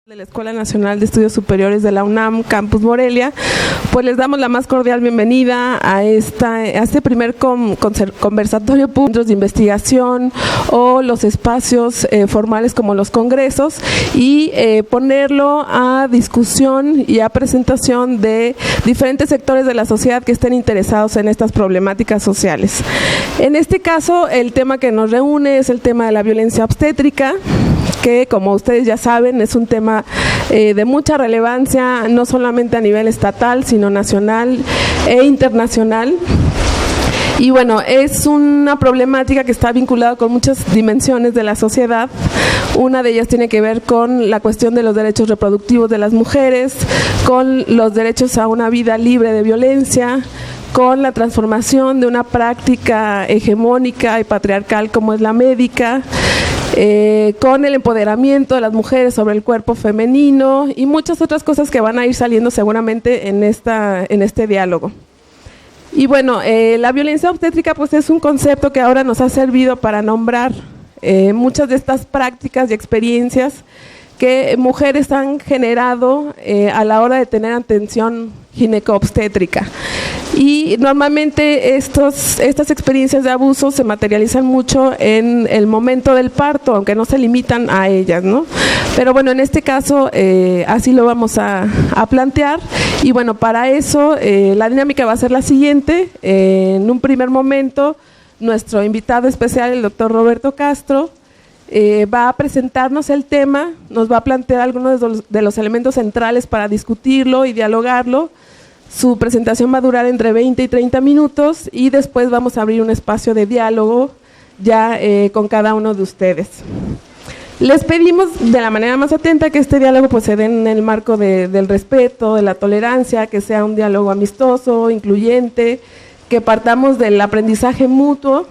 De la Escuela Nacional de Estudios Superiores de la UNAM, Campus Morelia, pues les damos la más cordial bienvenida a este primer conversatorio público de investigación o los espacios formales como los congresos y ponerlo a discusión y a presentación de diferentes sectores de la sociedad que estén interesados en estas problemáticas sociales. En este caso, el tema que nos reúne es el tema de la violencia obstétrica, que como ustedes ya saben es un tema de mucha relevancia, no solamente a nivel estatal, sino nacional e internacional. Y bueno, es una problemática que está vinculada con muchas dimensiones de la sociedad. Una de ellas tiene que ver con la cuestión de los derechos reproductivos de las mujeres, con los derechos a una vida libre de violencia, con la transformación de una práctica hegemónica y patriarcal como es la médica, con el empoderamiento de las mujeres sobre el cuerpo femenino y muchas otras cosas que van a ir saliendo seguramente en este diálogo. Y bueno, la violencia obstétrica pues es un concepto que ahora nos ha servido para nombrar muchas de estas prácticas y experiencias que mujeres han generado a la hora de tener atención gineco-obstétrica. Y normalmente estas experiencias de abuso se materializan mucho en el momento del parto, aunque no se limitan a ellas, ¿no? Pero bueno, en este caso así lo vamos a plantear. Y bueno, para eso la dinámica va a ser la siguiente. En un primer momento, nuestro invitado especial, el doctor Roberto Castro, va a presentarnos el tema, nos va a plantear algunos de los elementos centrales para discutirlo y dialogarlo. Su presentación va a durar entre 20 y 30 minutos y después vamos a abrir un espacio de diálogo ya con cada uno de ustedes. Les pedimos de la manera más atenta que este diálogo pues se dé en el marco del respeto, de la tolerancia, que sea un diálogo amistoso, incluyente, que partamos del aprendizaje mutuo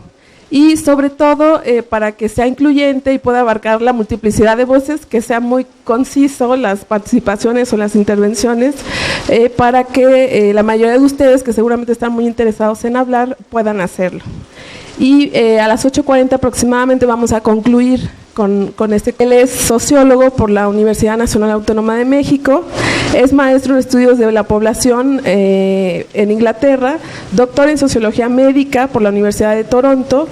y sobre todo para que sea incluyente y pueda abarcar la multiplicidad de voces, que sea muy conciso las participaciones o las intervenciones para que la mayoría de ustedes que seguramente están muy interesados en hablar puedan hacerlo. Y a las 8:40 aproximadamente vamos a concluir con este. Él es sociólogo por la Universidad Nacional Autónoma de México, es maestro en estudios de la población en Inglaterra, doctor en sociología médica por la Universidad de Toronto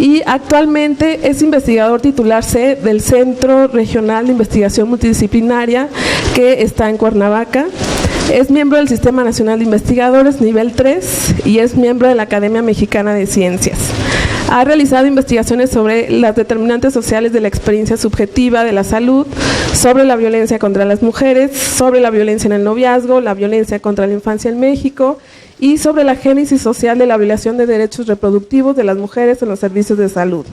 y actualmente es investigador titular C del Centro Regional de Investigación Multidisciplinaria que está en Cuernavaca. Es miembro del Sistema Nacional de Investigadores nivel 3 y es miembro de la Academia Mexicana de Ciencias. Ha realizado investigaciones sobre las determinantes sociales de la experiencia subjetiva de la salud, sobre la violencia contra las mujeres, sobre la violencia en el noviazgo, la violencia contra la infancia en México y sobre la génesis social de la violación de derechos reproductivos de las mujeres en los servicios de salud.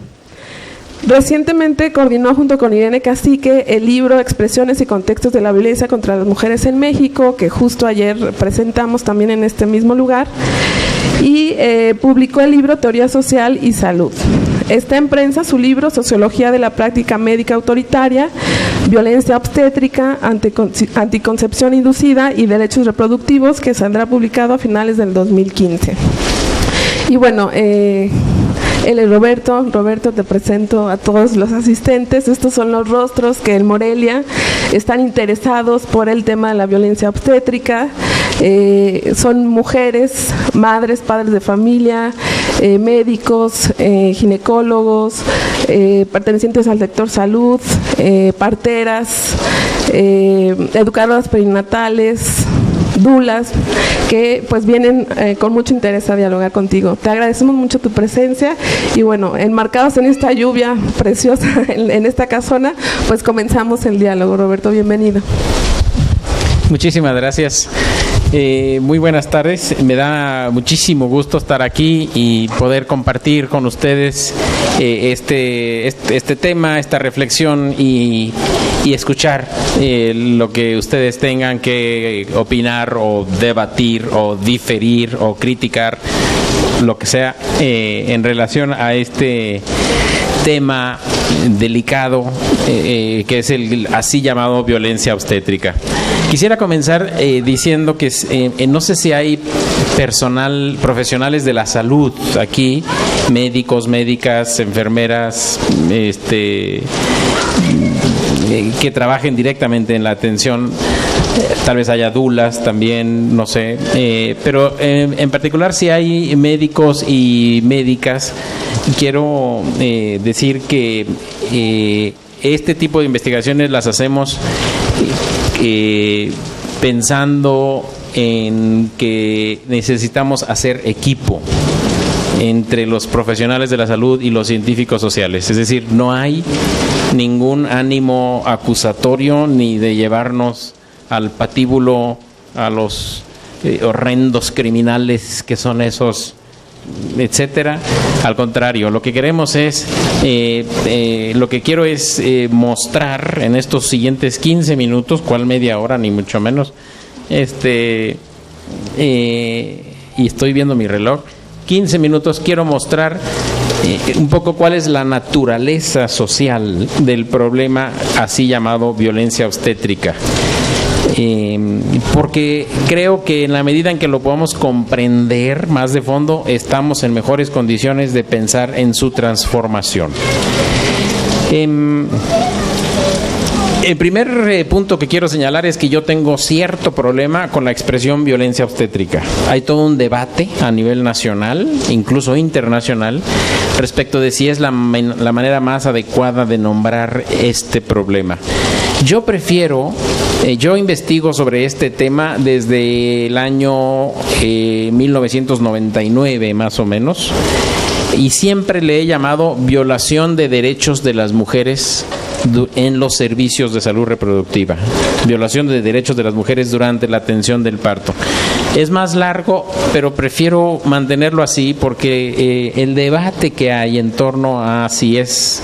Recientemente coordinó junto con Irene Cacique el libro Expresiones y contextos de la violencia contra las mujeres en México, que justo ayer presentamos también en este mismo lugar, y publicó el libro Teoría Social y Salud. Está en prensa su libro Sociología de la Práctica Médica Autoritaria, Violencia Obstétrica, Anticoncepción Inducida y Derechos Reproductivos, que saldrá publicado a finales del 2015. Y bueno, él es Roberto. Roberto, te presento a todos los asistentes. Estos son los rostros que en Morelia están interesados por el tema de la violencia obstétrica. Son mujeres, madres, padres de familia, médicos, ginecólogos, pertenecientes al sector salud, parteras, educadoras perinatales, dulas, que pues vienen con mucho interés a dialogar contigo. Te agradecemos mucho tu presencia y bueno, enmarcados en esta lluvia preciosa en esta casona, pues comenzamos el diálogo. Roberto, bienvenido. Muchísimas gracias. Muy buenas tardes. Me da muchísimo gusto estar aquí y poder compartir con ustedes este tema, esta reflexión y escuchar lo que ustedes tengan que opinar o debatir o diferir o criticar, lo que sea, en relación a este tema delicado que es el así llamado violencia obstétrica. Quisiera comenzar diciendo que no sé si hay profesionales de la salud aquí, médicos, médicas, enfermeras, que trabajen directamente en la atención. Tal vez haya dulas también, no sé, pero en particular si hay médicos y médicas, quiero decir que este tipo de investigaciones las hacemos pensando en que necesitamos hacer equipo entre los profesionales de la salud y los científicos sociales. Es decir, no hay ningún ánimo acusatorio ni de llevarnos al patíbulo a los horrendos criminales que son esos, etcétera. Al contrario, lo que queremos es, lo que quiero es mostrar en estos siguientes 15 minutos, cuál media hora ni mucho menos, y estoy viendo mi reloj, 15 minutos, quiero mostrar un poco cuál es la naturaleza social del problema así llamado violencia obstétrica. Porque creo que en la medida en que lo podamos comprender más de fondo, estamos en mejores condiciones de pensar en su transformación. El primer punto que quiero señalar es que yo tengo cierto problema con la expresión violencia obstétrica. Hay todo un debate a nivel nacional, incluso internacional, respecto de si es la manera más adecuada de nombrar este problema. Yo prefiero, yo investigo sobre este tema desde el año 1999 más o menos, y siempre le he llamado violación de derechos de las mujeres en los servicios de salud reproductiva, violación de derechos de las mujeres durante la atención del parto. Es más largo, pero prefiero mantenerlo así porque el debate que hay en torno a si es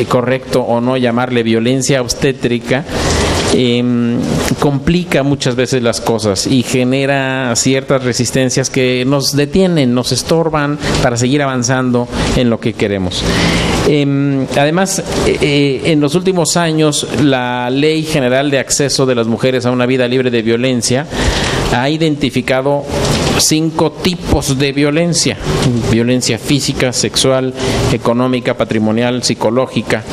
correcto o no llamarle violencia obstétrica complica muchas veces las cosas y genera ciertas resistencias que nos detienen, nos estorban para seguir avanzando en lo que queremos. Además, en los últimos años, la Ley General de Acceso de las Mujeres a una Vida Libre de Violencia ha identificado 5 tipos de violencia: violencia física, sexual, económica, patrimonial, psicológica.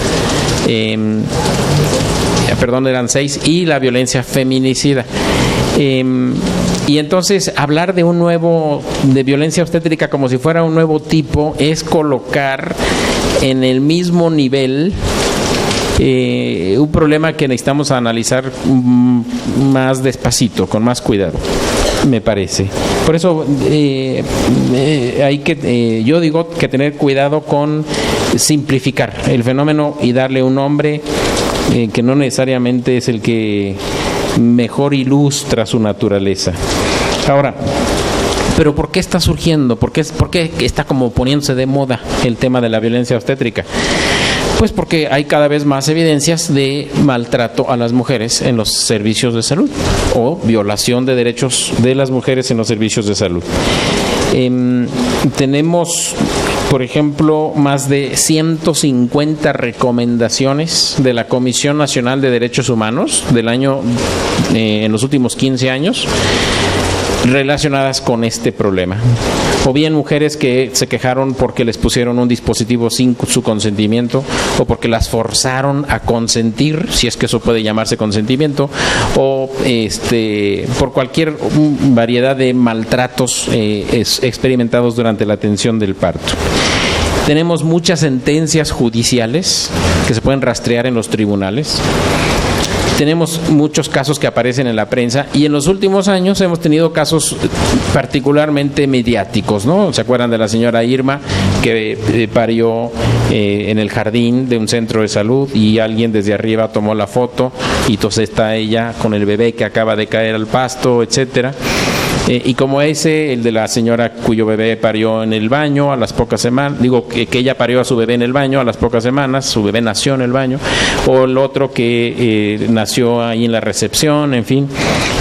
Eran 6, y la violencia feminicida. Y entonces hablar de violencia obstétrica como si fuera un nuevo tipo es colocar en el mismo nivel un problema que necesitamos analizar más despacito, con más cuidado, me parece. Por eso hay que, yo digo que tener cuidado con simplificar el fenómeno y darle un nombre que no necesariamente es el que mejor ilustra su naturaleza. Ahora, ¿pero por qué está surgiendo? ¿Por qué está como poniéndose de moda el tema de la violencia obstétrica? Pues porque hay cada vez más evidencias de maltrato a las mujeres en los servicios de salud o violación de derechos de las mujeres en los servicios de salud. Tenemos, por ejemplo, más de 150 recomendaciones de la Comisión Nacional de Derechos Humanos del año, en los últimos 15 años, relacionadas con este problema. O bien mujeres que se quejaron porque les pusieron un dispositivo sin su consentimiento, o porque las forzaron a consentir, si es que eso puede llamarse consentimiento, o por cualquier variedad de maltratos experimentados durante la atención del parto. Tenemos muchas sentencias judiciales que se pueden rastrear en los tribunales. Tenemos muchos casos que aparecen en la prensa, y en los últimos años hemos tenido casos particularmente mediáticos, ¿no? ¿Se acuerdan de la señora Irma que parió en el jardín de un centro de salud y alguien desde arriba tomó la foto y entonces está ella con el bebé que acaba de caer al pasto, etcétera? Y como el de la señora cuyo bebé parió en el baño a las pocas semanas, que ella parió a su bebé en el baño a las pocas semanas, su bebé nació en el baño, o el otro que nació ahí en la recepción, en fin.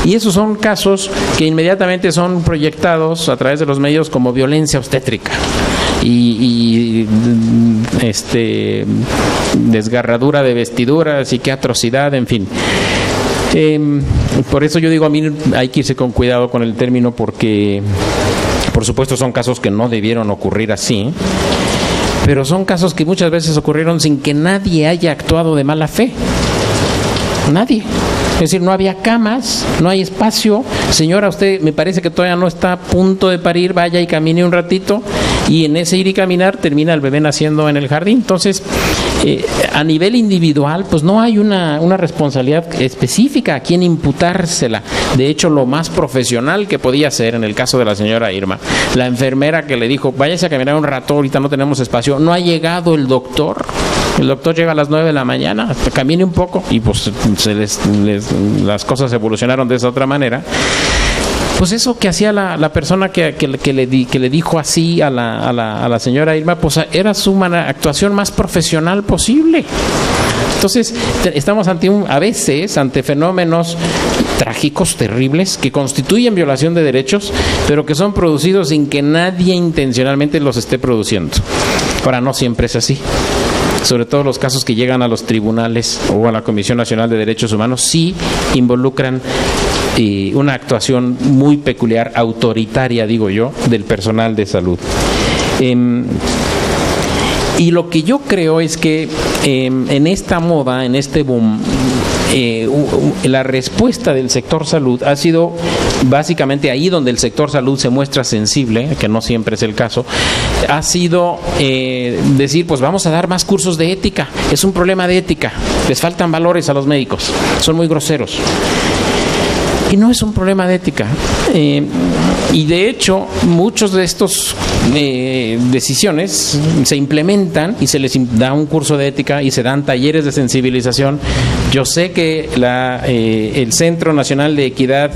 Y esos son casos que inmediatamente son proyectados a través de los medios como violencia obstétrica y desgarradura de vestiduras y qué atrocidad, en fin. Por eso yo digo, a mí hay que irse con cuidado con el término, porque por supuesto son casos que no debieron ocurrir así, pero son casos que muchas veces ocurrieron sin que nadie haya actuado de mala fe. Nadie. Es decir, no había camas, no hay espacio. Señora, usted me parece que todavía no está a punto de parir, vaya y camine un ratito, y en ese ir y caminar termina el bebé naciendo en el jardín. Entonces, a nivel individual, pues no hay una responsabilidad específica a quien imputársela. De hecho, lo más profesional que podía hacer en el caso de la señora Irma, la enfermera que le dijo, váyase a caminar un rato, ahorita no tenemos espacio, no ha llegado el doctor. El doctor llega a las 9 de la mañana, camine un poco, y pues las cosas evolucionaron de esa otra manera. Pues eso que hacía la persona que le dijo así a la señora Irma, pues era su actuación más profesional posible. Entonces, estamos a veces ante fenómenos trágicos, terribles, que constituyen violación de derechos, pero que son producidos sin que nadie intencionalmente los esté produciendo. Ahora, no siempre es así. Sobre todo los casos que llegan a los tribunales o a la Comisión Nacional de Derechos Humanos, sí involucran una actuación muy peculiar, autoritaria, digo yo, del personal de salud. Y lo que yo creo es que en esta moda, en este boom, la respuesta del sector salud ha sido básicamente ahí donde el sector salud se muestra sensible, que no siempre es el caso, ha sido decir, pues vamos a dar más cursos de ética. Es un problema de ética, les faltan valores a los médicos, son muy groseros. Y no es un problema de ética. Y de hecho, muchos de estos decisiones se implementan y se les da un curso de ética y se dan talleres de sensibilización. Yo sé que el Centro Nacional de Equidad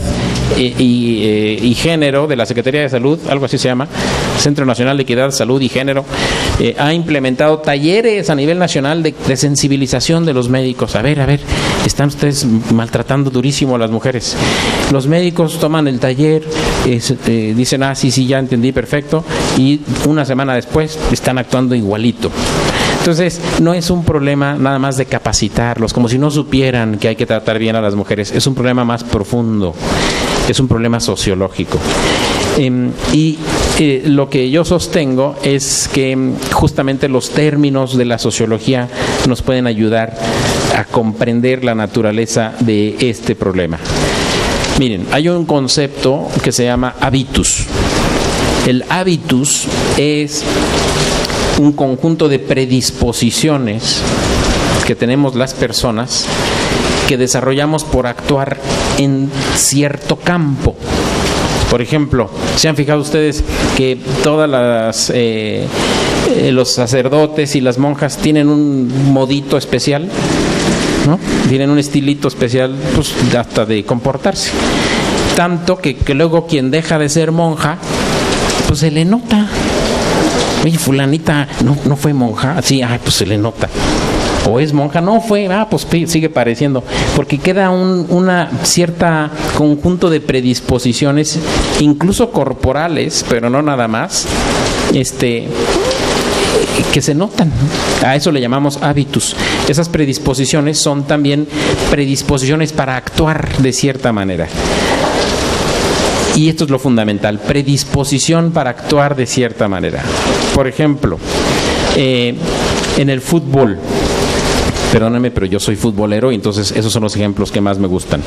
y Género de la Secretaría de Salud, algo así se llama, Centro Nacional de Equidad, Salud y Género, ha implementado talleres a nivel nacional de sensibilización de los médicos. A ver, están ustedes maltratando durísimo a las mujeres. Los médicos toman el taller, dicen, sí, ya entendí, perfecto, y una semana después están actuando igualito. Entonces, no es un problema nada más de capacitarlos, como si no supieran que hay que tratar bien a las mujeres. Es un problema más profundo, es un problema sociológico. Lo que yo sostengo es que justamente los términos de la sociología nos pueden ayudar a comprender la naturaleza de este problema. Miren, hay un concepto que se llama habitus. El habitus es un conjunto de predisposiciones que tenemos las personas que desarrollamos por actuar en cierto campo. Por ejemplo, ¿se han fijado ustedes que todas los sacerdotes y las monjas tienen un modito especial? ¿No? Tienen un estilito especial, pues hasta de comportarse. Tanto que luego quien deja de ser monja, pues se le nota. Oye, fulanita no fue monja, sí, pues se le nota. O es monja, no fue, pues sigue pareciendo, porque queda una cierta conjunto de predisposiciones, incluso corporales, pero no nada más, que se notan. A eso le llamamos hábitus. Esas predisposiciones son también predisposiciones para actuar de cierta manera. Y esto es lo fundamental, predisposición para actuar de cierta manera. Por ejemplo, en el fútbol, perdónenme, pero yo soy futbolero y entonces esos son los ejemplos que más me gustan.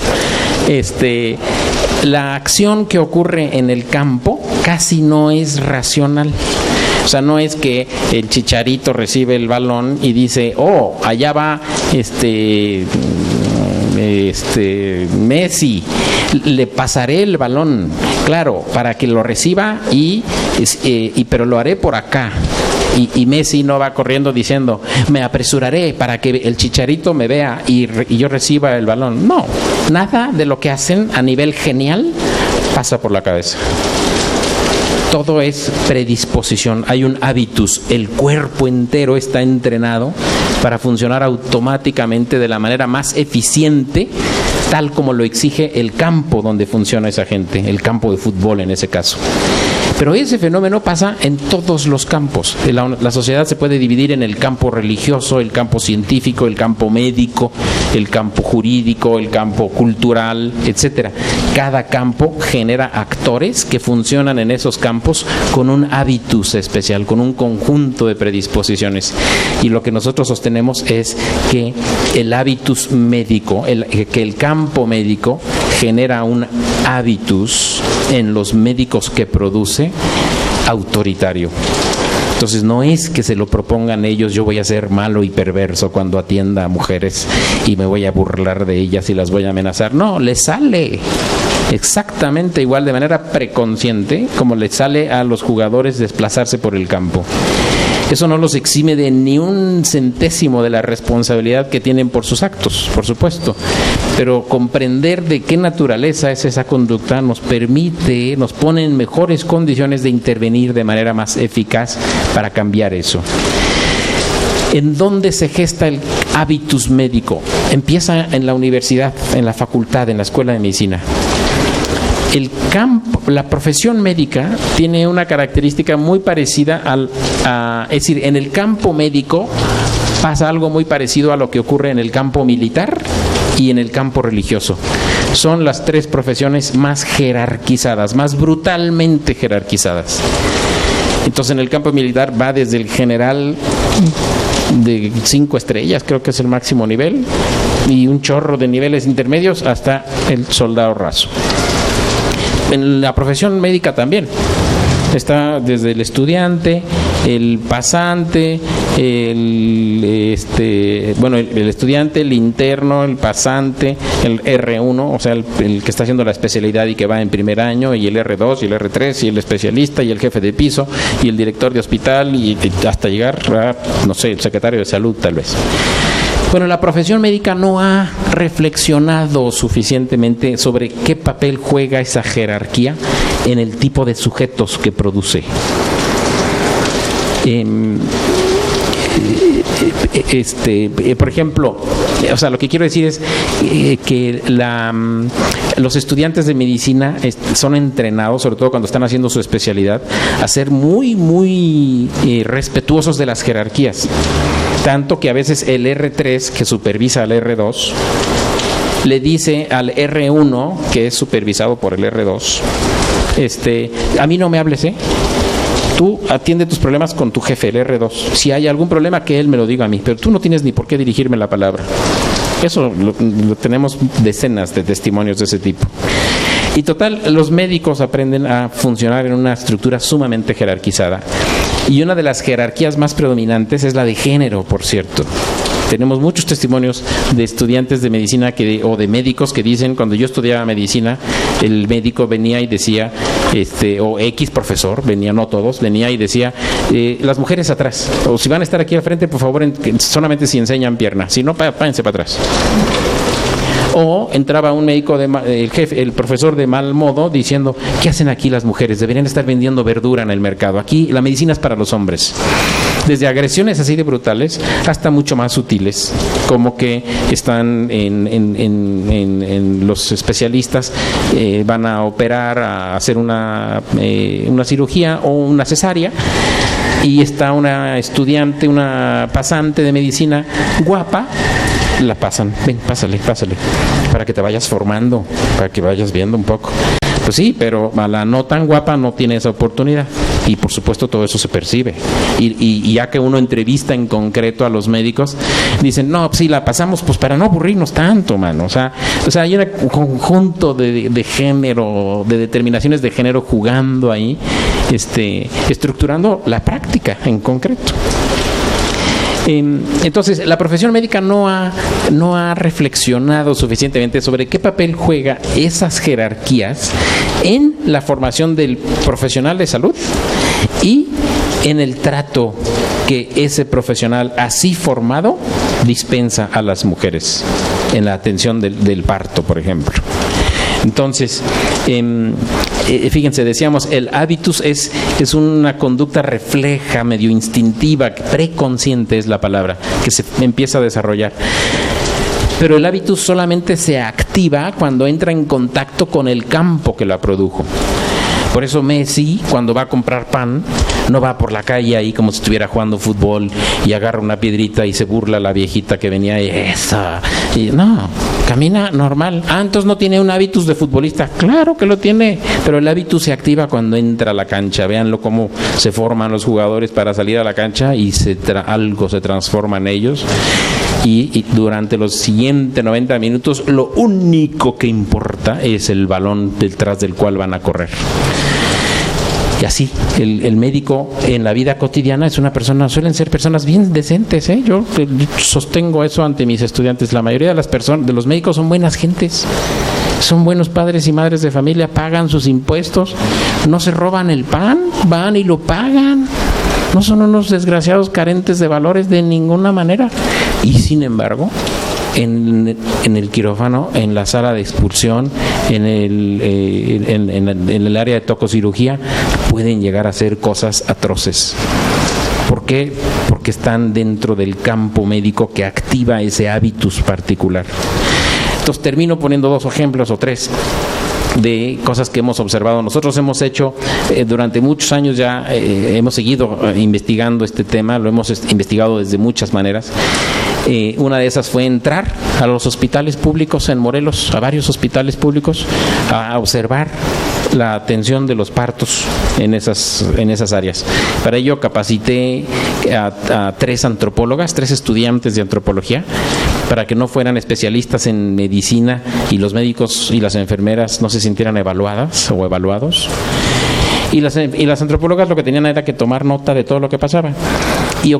La acción que ocurre en el campo casi no es racional. O sea, no es que el Chicharito recibe el balón y dice, allá va Messi, le pasaré el balón, claro, para que lo reciba pero lo haré por acá. Y Messi no va corriendo diciendo, me apresuraré para que el Chicharito me vea y yo reciba el balón. No, nada de lo que hacen a nivel genial pasa por la cabeza. Todo es predisposición, hay un hábitus, el cuerpo entero está entrenado para funcionar automáticamente de la manera más eficiente, tal como lo exige el campo donde funciona esa gente, el campo de fútbol en ese caso. Pero ese fenómeno pasa en todos los campos. La sociedad se puede dividir en el campo religioso, el campo científico, el campo médico, el campo jurídico, el campo cultural, etcétera. Cada campo genera actores que funcionan en esos campos con un hábitus especial, con un conjunto de predisposiciones. Y lo que nosotros sostenemos es que el hábitus médico, que el campo médico genera un hábitus en los médicos que produce autoritario. Entonces no es que se lo propongan ellos, yo voy a ser malo y perverso cuando atienda a mujeres y me voy a burlar de ellas y las voy a amenazar. No, les sale exactamente igual, de manera preconsciente, como les sale a los jugadores desplazarse por el campo. Eso no los exime de ni un centésimo de la responsabilidad que tienen por sus actos, por supuesto. Pero comprender de qué naturaleza es esa conducta nos pone en mejores condiciones de intervenir de manera más eficaz para cambiar eso. ¿En dónde se gesta el hábitus médico? Empieza en la universidad, en la facultad, en la escuela de medicina. La profesión médica tiene una característica muy parecida es decir, en el campo médico pasa algo muy parecido a lo que ocurre en el campo militar y en el campo religioso. Son las tres profesiones más jerarquizadas, más brutalmente jerarquizadas. Entonces, en el campo militar va desde el general de 5 estrellas, creo que es el máximo nivel, y un chorro de niveles intermedios hasta el soldado raso. En la profesión médica también está desde el estudiante, el pasante, el estudiante, el interno, el pasante, el R1, o sea, el que está haciendo la especialidad y que va en primer año, y el R2 y el R3 y el especialista y el jefe de piso y el director de hospital y hasta llegar a, no sé, el secretario de salud tal vez. Bueno, la profesión médica no ha reflexionado suficientemente sobre qué papel juega esa jerarquía en el tipo de sujetos que produce. Por ejemplo, o sea, lo que quiero decir es que los estudiantes de medicina son entrenados, sobre todo cuando están haciendo su especialidad, a ser muy, muy respetuosos de las jerarquías. Tanto que a veces el R3, que supervisa al R2, le dice al R1, que es supervisado por el R2, a mí no me hables, tú atiende tus problemas con tu jefe, el R2. Si hay algún problema, que él me lo diga a mí, pero tú no tienes ni por qué dirigirme la palabra. Eso lo tenemos decenas de testimonios de ese tipo. Y total, los médicos aprenden a funcionar en una estructura sumamente jerarquizada. Y una de las jerarquías más predominantes es la de género, por cierto. Tenemos muchos testimonios de estudiantes de medicina o de médicos que dicen, cuando yo estudiaba medicina, el médico venía y decía, o X profesor, venía, no todos, venía y decía, las mujeres atrás, o si van a estar aquí al frente, por favor, solamente si enseñan pierna, si no, párense para atrás. O entraba un médico, el profesor de mal modo, diciendo, ¿qué hacen aquí las mujeres? Deberían estar vendiendo verdura en el mercado. Aquí la medicina es para los hombres. Desde agresiones así de brutales hasta mucho más sutiles, como que están en los especialistas, van a operar, a hacer una cirugía o una cesárea, y está una estudiante, una pasante de medicina guapa, la pasan, ven, pásale, para que te vayas formando, para que vayas viendo un poco. Pues sí, pero a la no tan guapa no tiene esa oportunidad. Y por supuesto todo eso se percibe. Y ya que uno entrevista en concreto a los médicos, dicen, no, pues sí, la pasamos pues para no aburrirnos tanto, mano. O sea hay un conjunto de género, de determinaciones de género jugando ahí, estructurando la práctica en concreto. Entonces, la profesión médica no ha reflexionado suficientemente sobre qué papel juega esas jerarquías en la formación del profesional de salud y en el trato que ese profesional así formado dispensa a las mujeres en la atención del parto, por ejemplo. Entonces, fíjense, decíamos, el hábitus es una conducta refleja, medio instintiva, preconsciente es la palabra, que se empieza a desarrollar. Pero el hábitus solamente se activa cuando entra en contacto con el campo que la produjo. Por eso Messi, cuando va a comprar pan, no va por la calle ahí como si estuviera jugando fútbol y agarra una piedrita y se burla la viejita que venía y esa. Y no, camina normal. Entonces no tiene un hábitus de futbolista. Claro que lo tiene, pero el hábitus se activa cuando entra a la cancha. Véanlo cómo se forman los jugadores para salir a la cancha y algo se transforma en ellos. Y durante los siguientes 90 minutos lo único que importa es el balón detrás del cual van a correr. Y así, el médico en la vida cotidiana es una persona, suelen ser personas bien decentes, ¿eh? Yo sostengo eso ante mis estudiantes. La mayoría de las personas, de los médicos, son buenas gentes, son buenos padres y madres de familia, pagan sus impuestos, no se roban el pan, van y lo pagan, no son unos desgraciados carentes de valores de ninguna manera. Y sin embargo, en el quirófano, en la sala de expulsión, en el área de tococirugía, pueden llegar a hacer cosas atroces. ¿Por qué? Porque están dentro del campo médico que activa ese hábitus particular. Entonces termino poniendo 2 ejemplos o 3 de cosas que hemos observado. Nosotros hemos hecho durante muchos años ya, hemos seguido investigando este tema, lo hemos investigado desde muchas maneras. Una de esas fue entrar a los hospitales públicos en Morelos, a varios hospitales públicos, a observar la atención de los partos en esas áreas. Para ello capacité a 3 antropólogas, 3 estudiantes de antropología, para que no fueran especialistas en medicina y los médicos y las enfermeras no se sintieran evaluadas o evaluados. Y las antropólogas lo que tenían era que tomar nota de todo lo que pasaba. Y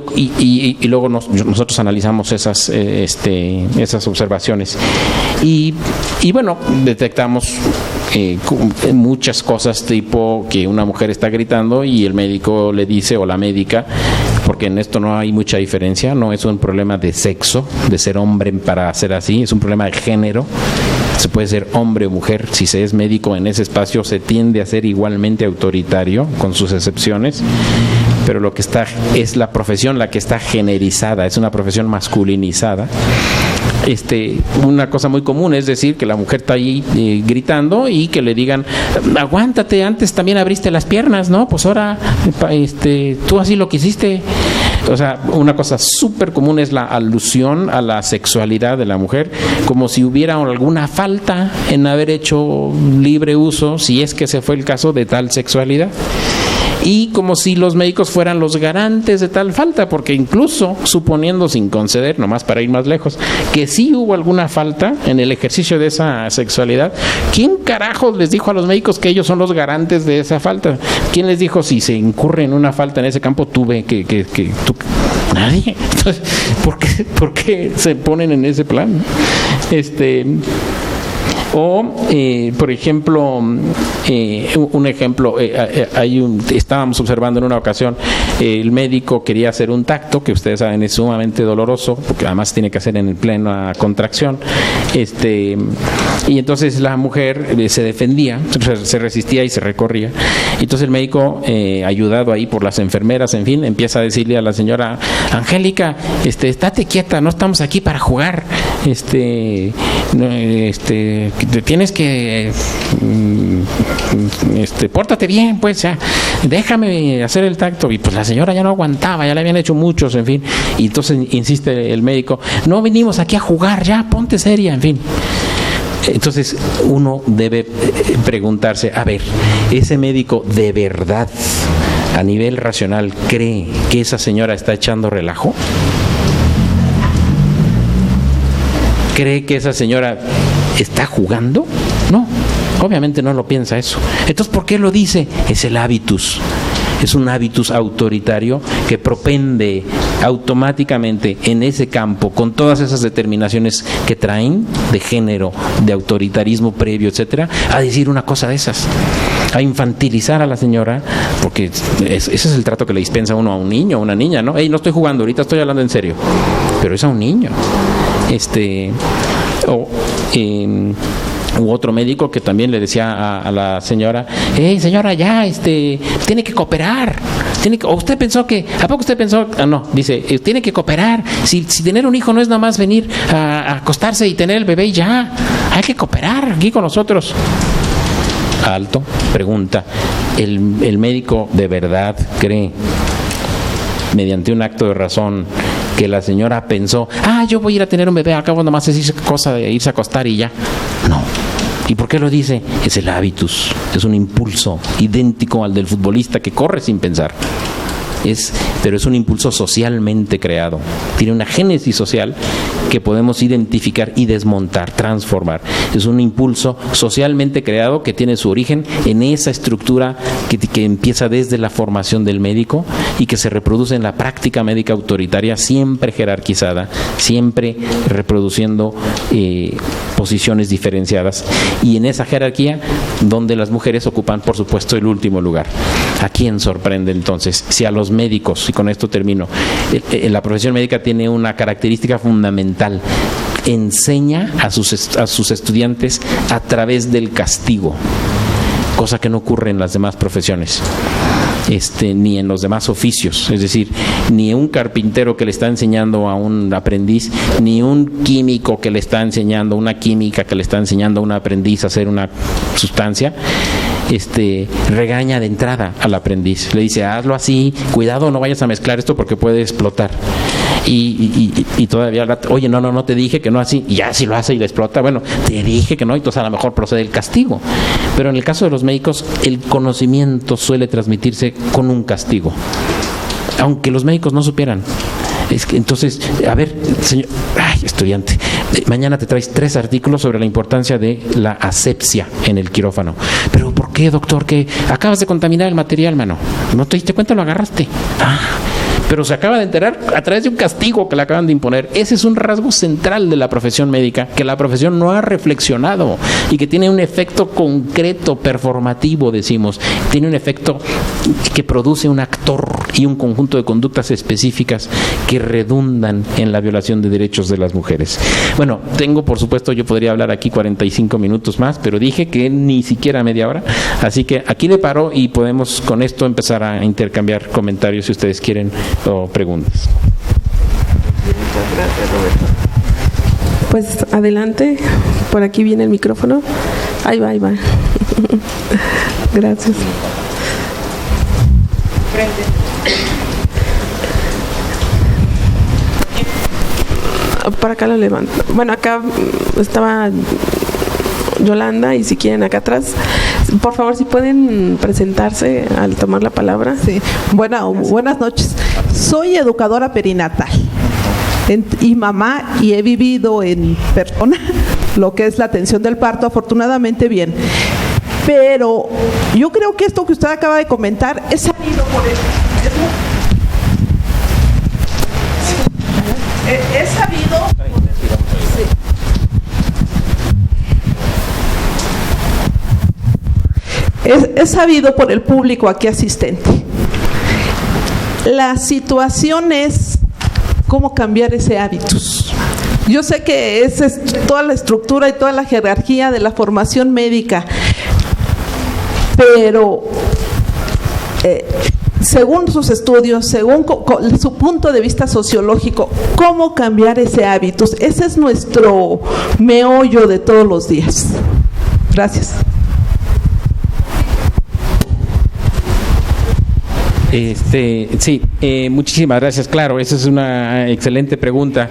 luego nosotros analizamos esas observaciones. Y bueno, detectamos muchas cosas, tipo que una mujer está gritando y el médico le dice, o la médica, porque en esto no hay mucha diferencia, no es un problema de sexo, de ser hombre para ser así, es un problema de género. Se puede ser hombre o mujer. Si se es médico en ese espacio, se tiende a ser igualmente autoritario, con sus excepciones, pero lo que está es la profesión la que está generizada, es una profesión masculinizada. Una cosa muy común es decir que la mujer está ahí gritando y que le digan, aguántate, antes también abriste las piernas, ¿no? Pues ahora tú así lo quisiste. O sea, una cosa súper común es la alusión a la sexualidad de la mujer, como si hubiera alguna falta en haber hecho libre uso, si es que ese fue el caso, de tal sexualidad. Y como si los médicos fueran los garantes de tal falta, porque incluso suponiendo, sin conceder, nomás para ir más lejos, que sí hubo alguna falta en el ejercicio de esa sexualidad, ¿quién carajos les dijo a los médicos que ellos son los garantes de esa falta? ¿Quién les dijo si se incurre en una falta en ese campo, nadie? Entonces, ¿por qué se ponen en ese plan? Por ejemplo, un ejemplo, estábamos observando en una ocasión, el médico quería hacer un tacto, que ustedes saben es sumamente doloroso, porque además tiene que hacer en plena contracción, y entonces la mujer se defendía, se resistía y se recorría. Entonces el médico, ayudado ahí por las enfermeras, en fin, empieza a decirle a la señora, Angélica, estate quieta, no estamos aquí para jugar, tienes que pórtate bien, pues ya, déjame hacer el tacto. Y pues la señora ya no aguantaba, ya le habían hecho muchos, en fin, y entonces insiste el médico, no vinimos aquí a jugar, ya ponte seria, en fin. Entonces uno debe preguntarse, a ver, ¿ese médico de verdad a nivel racional cree que esa señora está echando relajo? ¿Cree que esa señora está jugando? No, obviamente no lo piensa eso. Entonces, ¿por qué lo dice? Es el hábitus. Es un hábitus autoritario que propende automáticamente en ese campo, con todas esas determinaciones que traen de género, de autoritarismo previo, etcétera, a decir una cosa de esas, a infantilizar a la señora, porque ese es el trato que le dispensa uno a un niño o una niña, ¿no? Hey, no estoy jugando, ahorita estoy hablando en serio, pero es a un niño. U otro médico que también le decía a la señora, hey señora, ya, tiene que cooperar, o usted pensó que, ¿a poco usted pensó? No, dice, tiene que cooperar, si tener un hijo no es nada más venir a acostarse y tener el bebé y ya, hay que cooperar aquí con nosotros. Alto, pregunta, el médico de verdad cree, mediante un acto de razón, que la señora pensó, yo voy a ir a tener un bebé, al cabo nomás es cosa de irse a acostar y ya? No. ¿Y por qué lo dice? Es el hábitus, es un impulso idéntico al del futbolista que corre sin pensar. Pero es un impulso socialmente creado. Tiene una génesis social que podemos identificar y desmontar, transformar. Es un impulso socialmente creado que tiene su origen en esa estructura que empieza desde la formación del médico y que se reproduce en la práctica médica autoritaria, siempre jerarquizada, siempre reproduciendo posiciones diferenciadas. Y en esa jerarquía, donde las mujeres ocupan, por supuesto, el último lugar. ¿A quién sorprende entonces? Si a los médicos, y con esto termino, la profesión médica tiene una característica fundamental: enseña a sus estudiantes a través del castigo, cosa que no ocurre en las demás profesiones, ni en los demás oficios. Es decir, ni un carpintero que le está enseñando a un aprendiz, ni un químico que le está enseñando, una química que le está enseñando a un aprendiz a hacer una sustancia, regaña de entrada al aprendiz. Le dice, hazlo así, cuidado, no vayas a mezclar esto porque puede explotar. Y todavía, oye, no te dije que no así, y ya si lo hace y le explota, bueno, te dije que no, entonces a lo mejor procede el castigo. Pero en el caso de los médicos, el conocimiento suele transmitirse con un castigo, aunque los médicos no supieran. Entonces, a ver, señor, estudiante, mañana te traes 3 artículos sobre la importancia de la asepsia en el quirófano. ¿Pero por qué, doctor? Que acabas de contaminar el material, mano. ¿No te diste cuenta? Lo agarraste. Pero se acaba de enterar a través de un castigo que le acaban de imponer. Ese es un rasgo central de la profesión médica, que la profesión no ha reflexionado y que tiene un efecto concreto, performativo, decimos. Tiene un efecto que produce un actor y un conjunto de conductas específicas que redundan en la violación de derechos de las mujeres. Bueno, por supuesto, yo podría hablar aquí 45 minutos más, pero dije que ni siquiera media hora. Así que aquí le paro y podemos con esto empezar a intercambiar comentarios si ustedes quieren o preguntas. Muchas gracias, Roberto. Pues adelante, por aquí viene el micrófono. Ahí va. Gracias. Para acá lo levanto. Bueno, acá estaba Yolanda, y si quieren acá atrás, por favor, si pueden presentarse al tomar la palabra. Sí. Buenas noches. Soy educadora perinatal y mamá, y he vivido en persona lo que es la atención del parto, afortunadamente bien. Pero yo creo que esto que usted acaba de comentar es sabido por él. Es sabido. Es sabido por el público aquí asistente. La situación es cómo cambiar ese hábitus. Yo sé que esa es toda la estructura y toda la jerarquía de la formación médica, pero según sus estudios, según su punto de vista sociológico, ¿cómo cambiar ese hábitus? Ese es nuestro meollo de todos los días. Gracias. Sí, muchísimas gracias. Claro, esa es una excelente pregunta.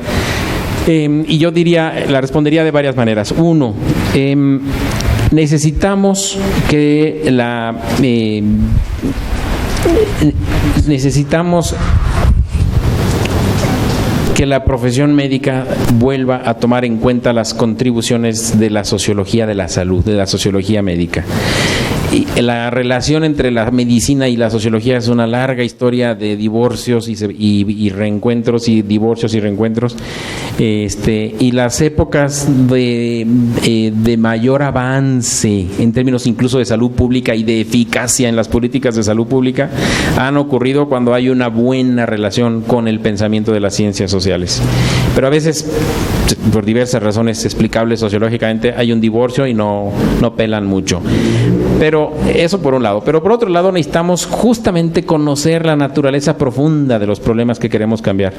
Y yo la respondería de varias maneras. Uno, necesitamos que la profesión médica vuelva a tomar en cuenta las contribuciones de la sociología de la salud, de la sociología médica. Y la relación entre la medicina y la sociología es una larga historia de divorcios y reencuentros, y divorcios y reencuentros, y las épocas de mayor avance en términos incluso de salud pública y de eficacia en las políticas de salud pública han ocurrido cuando hay una buena relación con el pensamiento de las ciencias sociales. Pero a veces, por diversas razones explicables sociológicamente, hay un divorcio y no pelan mucho. Pero eso por un lado. Pero por otro lado, necesitamos justamente conocer la naturaleza profunda de los problemas que queremos cambiar.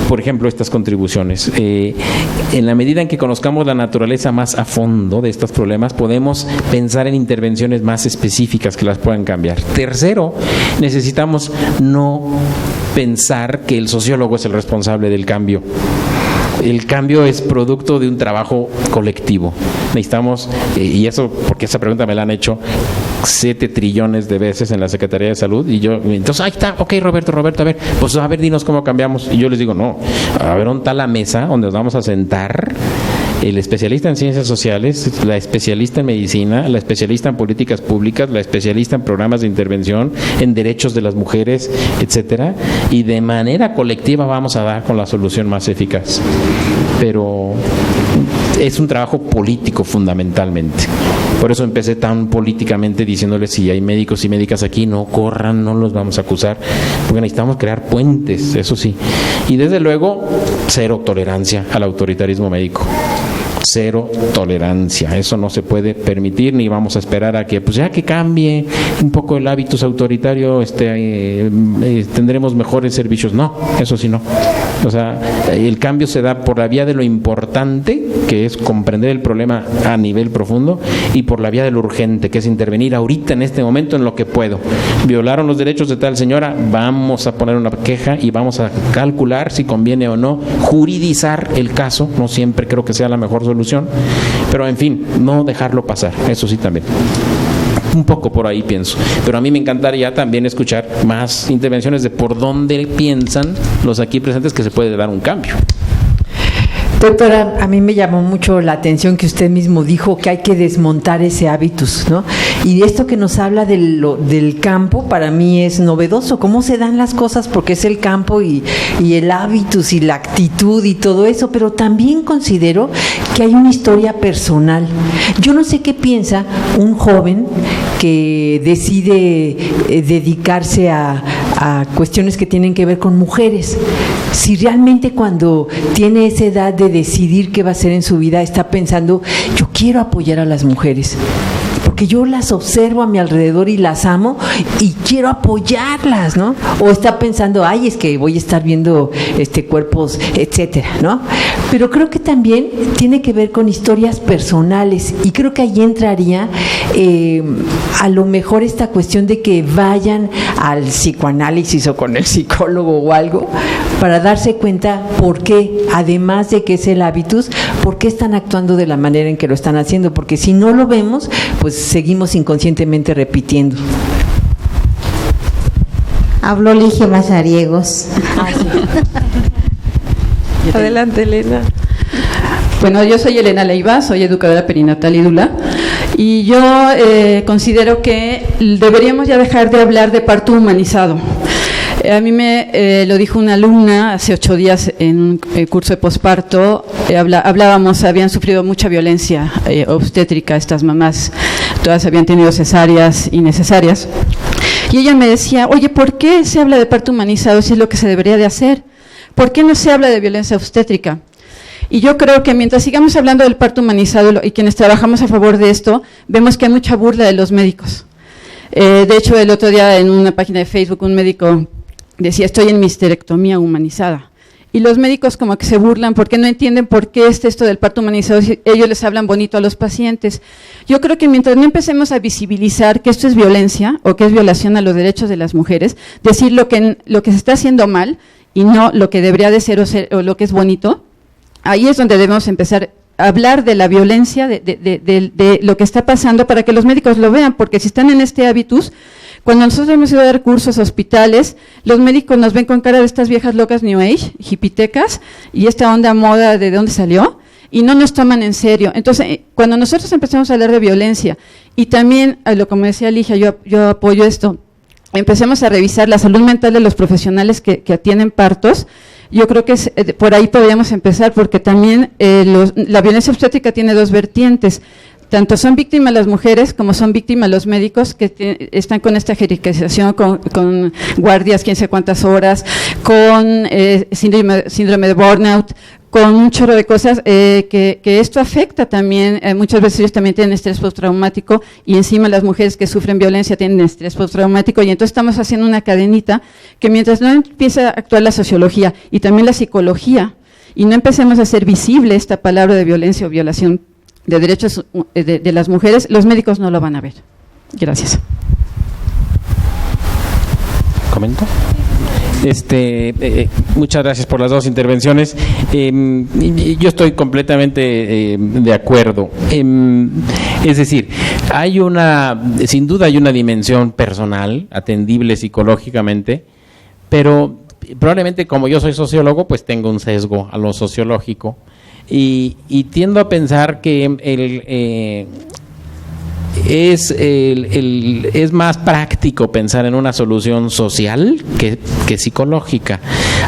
por ejemplo, estas contribuciones. En la medida en que conozcamos la naturaleza más a fondo de estos problemas, podemos pensar en intervenciones más específicas que las puedan cambiar. Tercero, necesitamos no pensar que el sociólogo es el responsable del cambio. El cambio es producto de un trabajo colectivo. Necesitamos, y eso porque esa pregunta me la han hecho 7 trillones de veces en la Secretaría de Salud, y yo, entonces, ahí está, ok, Roberto, a ver, dinos cómo cambiamos. Y yo les digo, no, a ver, ¿dónde está la mesa donde nos vamos a sentar? El especialista en ciencias sociales, la especialista en medicina, la especialista en políticas públicas, la especialista en programas de intervención, en derechos de las mujeres, etcétera, y de manera colectiva vamos a dar con la solución más eficaz. Pero es un trabajo político fundamentalmente. Por eso empecé tan políticamente diciéndoles, si hay médicos y médicas aquí, no corran, no los vamos a acusar, porque necesitamos crear puentes, eso sí. Y desde luego, cero tolerancia al autoritarismo médico. Cero tolerancia, eso no se puede permitir, ni vamos a esperar a que, pues ya que cambie un poco el hábitus autoritario, tendremos mejores servicios. No, eso sí no. O sea, el cambio se da por la vía de lo importante, que es comprender el problema a nivel profundo, y por la vía de lo urgente, que es intervenir ahorita, en este momento, en lo que puedo. Violaron los derechos de tal señora, vamos a poner una queja y vamos a calcular si conviene o no juridizar el caso. No siempre creo que sea la mejor solución, pero en fin, no dejarlo pasar, eso sí también. Un poco por ahí pienso, pero a mí me encantaría también escuchar más intervenciones de por dónde piensan los aquí presentes que se puede dar un cambio. Doctora, a mí me llamó mucho la atención que usted mismo dijo que hay que desmontar ese hábitus, ¿no? Y esto que nos habla del campo, para mí es novedoso. ¿Cómo se dan las cosas? Porque es el campo y el hábitus y la actitud y todo eso, pero también considero que hay una historia personal. Yo no sé qué piensa un joven que decide dedicarse a cuestiones que tienen que ver con mujeres. Si realmente cuando tiene esa edad de decidir qué va a hacer en su vida, está pensando, yo quiero apoyar a las mujeres, porque yo las observo a mi alrededor y las amo y quiero apoyarlas, ¿no? O está pensando, ay, es que voy a estar viendo cuerpos, etcétera, ¿no? Pero creo que también tiene que ver con historias personales, y creo que ahí entraría a lo mejor esta cuestión de que vayan al psicoanálisis o con el psicólogo o algo, para darse cuenta por qué, además de que es el hábitus, por qué están actuando de la manera en que lo están haciendo, porque si no lo vemos, pues seguimos inconscientemente repitiendo. Habló Ligia Mazariegos. Adelante, Elena. Bueno, yo soy Elena Leiva, soy educadora perinatal y dula, y yo considero que deberíamos ya dejar de hablar de parto humanizado. A mí me lo dijo una alumna hace 8 días en un curso de posparto. Hablábamos, habían sufrido mucha violencia obstétrica estas mamás, todas habían tenido cesáreas innecesarias. Y ella me decía, oye, ¿por qué se habla de parto humanizado si es lo que se debería de hacer? ¿Por qué no se habla de violencia obstétrica? Y yo creo que mientras sigamos hablando del parto humanizado y quienes trabajamos a favor de esto, vemos que hay mucha burla de los médicos. De hecho, el otro día en una página de Facebook un médico decía, estoy en mi histerectomía humanizada. Y los médicos como que se burlan porque no entienden por qué es esto del parto humanizado, si ellos les hablan bonito a los pacientes. Yo creo que mientras no empecemos a visibilizar que esto es violencia o que es violación a los derechos de las mujeres, decir lo que se está haciendo mal y no lo que debería de ser o lo que es bonito, ahí es donde debemos empezar a hablar de la violencia, de lo que está pasando para que los médicos lo vean, porque si están en este hábitus, cuando nosotros hemos ido a dar cursos a hospitales, los médicos nos ven con cara de estas viejas locas New Age, hipitecas, y esta onda moda de dónde salió, y no nos toman en serio. Entonces, cuando nosotros empezamos a hablar de violencia, y también, como decía Ligia, yo apoyo esto, empecemos a revisar la salud mental de los profesionales que atienden partos. Yo creo que por ahí podríamos empezar, porque también la violencia obstétrica tiene 2 vertientes. Tanto son víctimas las mujeres como son víctimas los médicos que están con esta jerarquización, con guardias 15 cuántas horas, con síndrome de burnout, con un chorro de cosas, que esto afecta también, muchas veces ellos también tienen estrés postraumático, y encima las mujeres que sufren violencia tienen estrés postraumático, y entonces estamos haciendo una cadenita que mientras no empiece a actuar la sociología y también la psicología, y no empecemos a hacer visible esta palabra de violencia o violación de derechos de las mujeres, los médicos no lo van a ver. Gracias. ¿Comento? Muchas gracias por las dos intervenciones. Yo estoy completamente de acuerdo. Es decir, sin duda hay una dimensión personal, atendible psicológicamente, pero probablemente como yo soy sociólogo, pues tengo un sesgo a lo sociológico y tiendo a pensar que es más práctico pensar en una solución social que psicológica.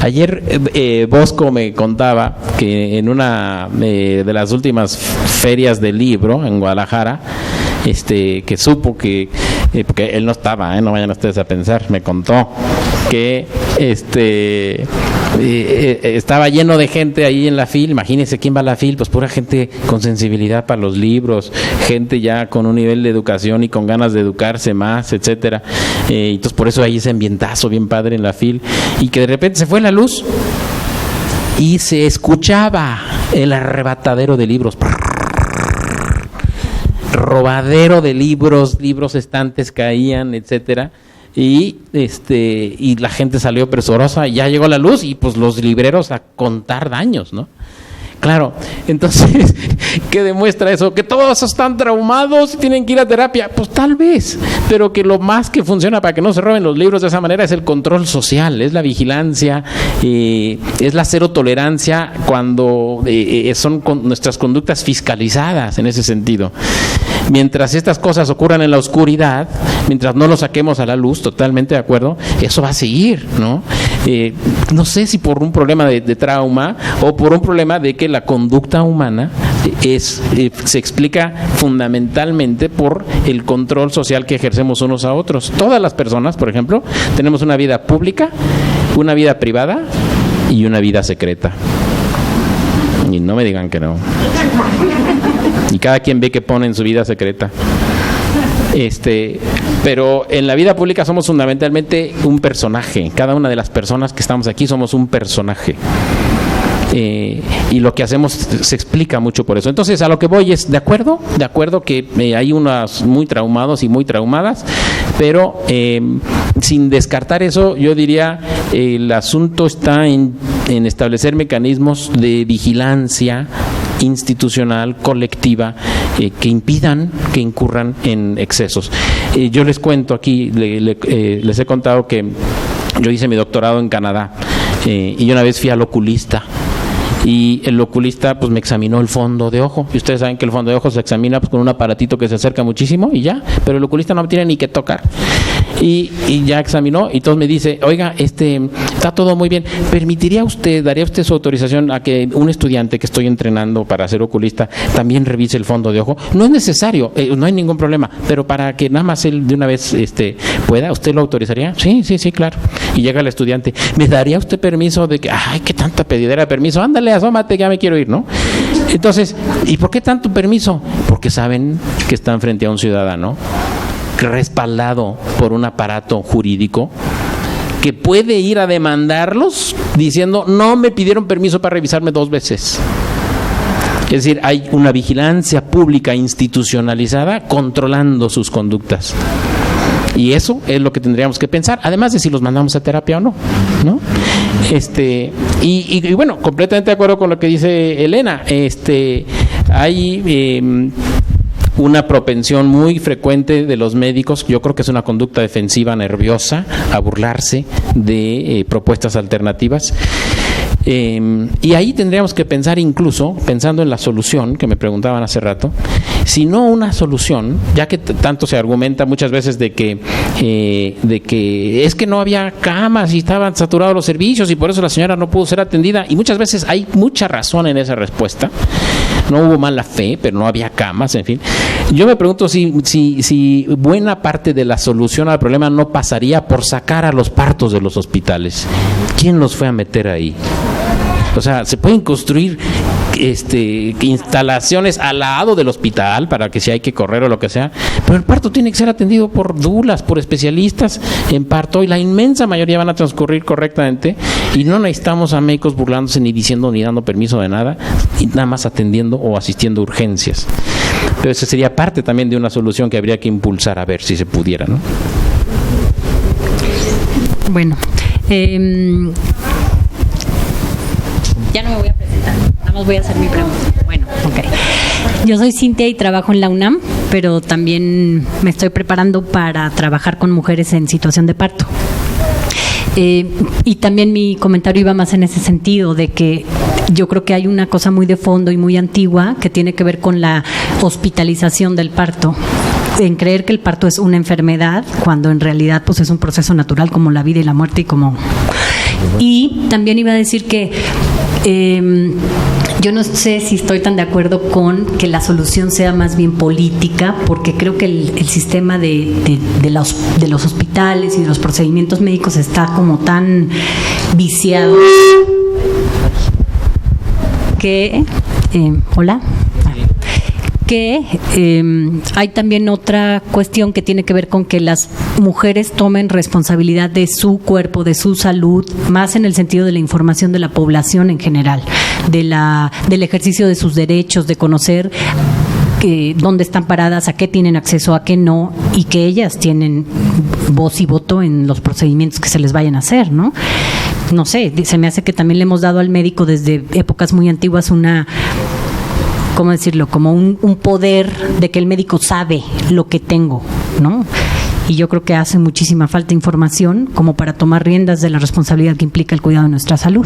Ayer Bosco me contaba que en una de las últimas ferias del libro en Guadalajara, que supo que, porque él no estaba, no vayan ustedes a pensar, me contó que estaba lleno de gente ahí en la FIL. Imagínense quién va a la FIL, pues pura gente con sensibilidad para los libros, gente ya con un nivel de educación y con ganas de educarse más, etcétera. Entonces por eso hay ese ambientazo bien padre en la FIL, y que de repente se fue la luz y se escuchaba el arrebatadero de libros, robadero de libros, estantes caían, etcétera. Y la gente salió presurosa, ya llegó la luz y pues los libreros a contar daños, ¿no? Claro, entonces, ¿qué demuestra eso? ¿Que todos están traumados y tienen que ir a terapia? Pues tal vez, pero que lo más que funciona para que no se roben los libros de esa manera es el control social, es la vigilancia, es la cero tolerancia cuando son nuestras conductas fiscalizadas en ese sentido. Mientras estas cosas ocurran en la oscuridad, mientras no lo saquemos a la luz, totalmente de acuerdo, eso va a seguir, ¿no? No sé si por un problema de trauma o por un problema de que la conducta humana se explica fundamentalmente por el control social que ejercemos unos a otros. Todas las personas, por ejemplo, tenemos una vida pública, una vida privada y una vida secreta. Y no me digan que no. Y cada quien ve que pone en su vida secreta. Pero en la vida pública somos fundamentalmente un personaje. Cada una de las personas que estamos aquí somos un personaje. Y lo que hacemos se explica mucho por eso. Entonces, a lo que voy es, de acuerdo que hay unas muy traumados y muy traumadas, pero sin descartar eso, yo diría, el asunto está en establecer mecanismos de vigilancia institucional, colectiva, que impidan que incurran en excesos. Yo les cuento aquí, les he contado que yo hice mi doctorado en Canadá, y yo una vez fui al oculista, y el oculista pues me examinó el fondo de ojo, y ustedes saben que el fondo de ojo se examina pues con un aparatito que se acerca muchísimo y ya, pero el oculista no tiene ni que tocar, y ya examinó, y entonces me dice, oiga, está todo muy bien, daría usted su autorización a que un estudiante que estoy entrenando para ser oculista también revise el fondo de ojo? No es necesario, no hay ningún problema, pero para que nada más él de una vez pueda, ¿usted lo autorizaría? Sí, claro. Y llega el estudiante, ¿me daría usted permiso de que, ay, qué tanta pedidera de permiso, ándale, asómate, ya me quiero ir, ¿no? Entonces, ¿y por qué tanto permiso? Porque saben que están frente a un ciudadano respaldado por un aparato jurídico que puede ir a demandarlos diciendo, no me pidieron permiso para revisarme 2 veces. Es decir, hay una vigilancia pública institucionalizada controlando sus conductas. Y eso es lo que tendríamos que pensar, además de si los mandamos a terapia o no, ¿no? Y bueno, completamente de acuerdo con lo que dice Elena. Hay una propensión muy frecuente de los médicos, yo creo que es una conducta defensiva nerviosa, a burlarse de propuestas alternativas. Y ahí tendríamos que pensar, incluso pensando en la solución que me preguntaban hace rato, si no una solución, ya que tanto se argumenta muchas veces de que es que no había camas y estaban saturados los servicios y por eso la señora no pudo ser atendida, y muchas veces hay mucha razón en esa respuesta. No hubo mala fe, pero no había camas, en fin. Yo me pregunto si buena parte de la solución al problema no pasaría por sacar a los partos de los hospitales. ¿Quién los fue a meter ahí? O sea, se pueden construir instalaciones al lado del hospital para que si hay que correr o lo que sea, pero el parto tiene que ser atendido por dulas, por especialistas en parto, y la inmensa mayoría van a transcurrir correctamente, y no necesitamos a médicos burlándose ni diciendo ni dando permiso de nada, y nada más atendiendo o asistiendo a urgencias. Pero esa sería parte también de una solución que habría que impulsar, a ver si se pudiera, ¿no? Bueno, ya no me voy a presentar, nada más voy a hacer mi pregunta. Bueno, ok. Yo soy Cintia y trabajo en la UNAM, pero también me estoy preparando para trabajar con mujeres en situación de parto. Y también mi comentario iba más en ese sentido, de que yo creo que hay una cosa muy de fondo y muy antigua que tiene que ver con la hospitalización del parto, en creer que el parto es una enfermedad, cuando en realidad pues es un proceso natural como la vida y la muerte. Y también iba a decir que yo no sé si estoy tan de acuerdo con que la solución sea más bien política, porque creo que el sistema de los hospitales y de los procedimientos médicos está como tan viciado que hay también otra cuestión que tiene que ver con que las mujeres tomen responsabilidad de su cuerpo, de su salud, más en el sentido de la información de la población en general, del ejercicio de sus derechos, de conocer dónde están paradas, a qué tienen acceso, a qué no, y que ellas tienen voz y voto en los procedimientos que se les vayan a hacer, ¿no? No sé, se me hace que también le hemos dado al médico desde épocas muy antiguas ¿cómo decirlo? Como un poder de que el médico sabe lo que tengo, ¿no? Y yo creo que hace muchísima falta información como para tomar riendas de la responsabilidad que implica el cuidado de nuestra salud.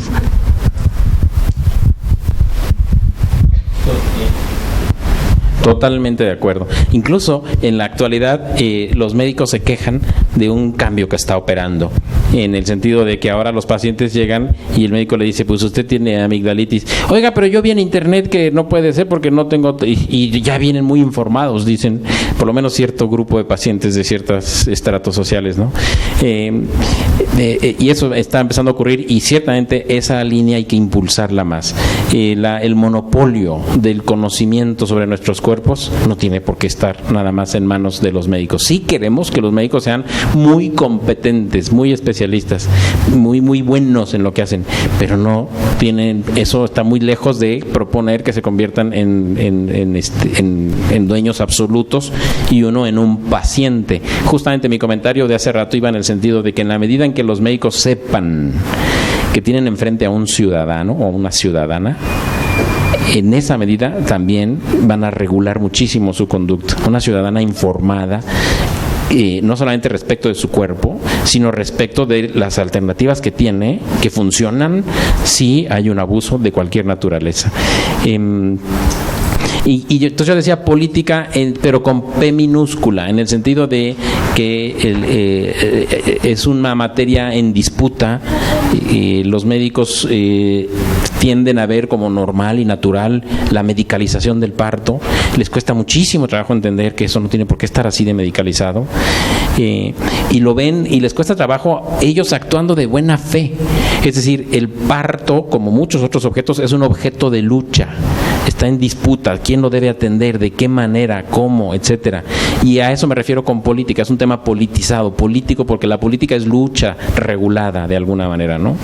Totalmente de acuerdo. Incluso en la actualidad los médicos se quejan de un cambio que está operando, en el sentido de que ahora los pacientes llegan y el médico le dice, pues usted tiene amigdalitis. Oiga, pero yo vi en internet que no puede ser porque no tengo... Y ya vienen muy informados, dicen, por lo menos cierto grupo de pacientes de ciertos estratos sociales, ¿no? Y eso está empezando a ocurrir, y ciertamente esa línea hay que impulsarla más. El monopolio del conocimiento sobre nuestros cuerpos no tiene por qué estar nada más en manos de los médicos. Sí queremos que los médicos sean muy competentes, muy especialistas, muy buenos en lo que hacen, pero no tienen, eso está muy lejos de proponer que se conviertan en dueños absolutos y uno en un paciente. Justamente mi comentario de hace rato iba en el sentido de que en la medida en que los médicos sepan que tienen enfrente a un ciudadano o una ciudadana, en esa medida también van a regular muchísimo su conducta. Una ciudadana informada, no solamente respecto de su cuerpo, sino respecto de las alternativas que tiene, que funcionan si hay un abuso de cualquier naturaleza. Y entonces yo decía política, pero con P minúscula, en el sentido de que es una materia en disputa. Los médicos tienden a ver como normal y natural la medicalización del parto. Les cuesta muchísimo trabajo entender que eso no tiene por qué estar así de medicalizado. Y lo ven y les cuesta trabajo ellos actuando de buena fe. Es decir, el parto, como muchos otros objetos, es un objeto de lucha. Está en disputa, quién lo debe atender, de qué manera, cómo, etcétera. Y a eso me refiero con política, es un tema politizado, político, porque la política es lucha regulada de alguna manera, ¿no?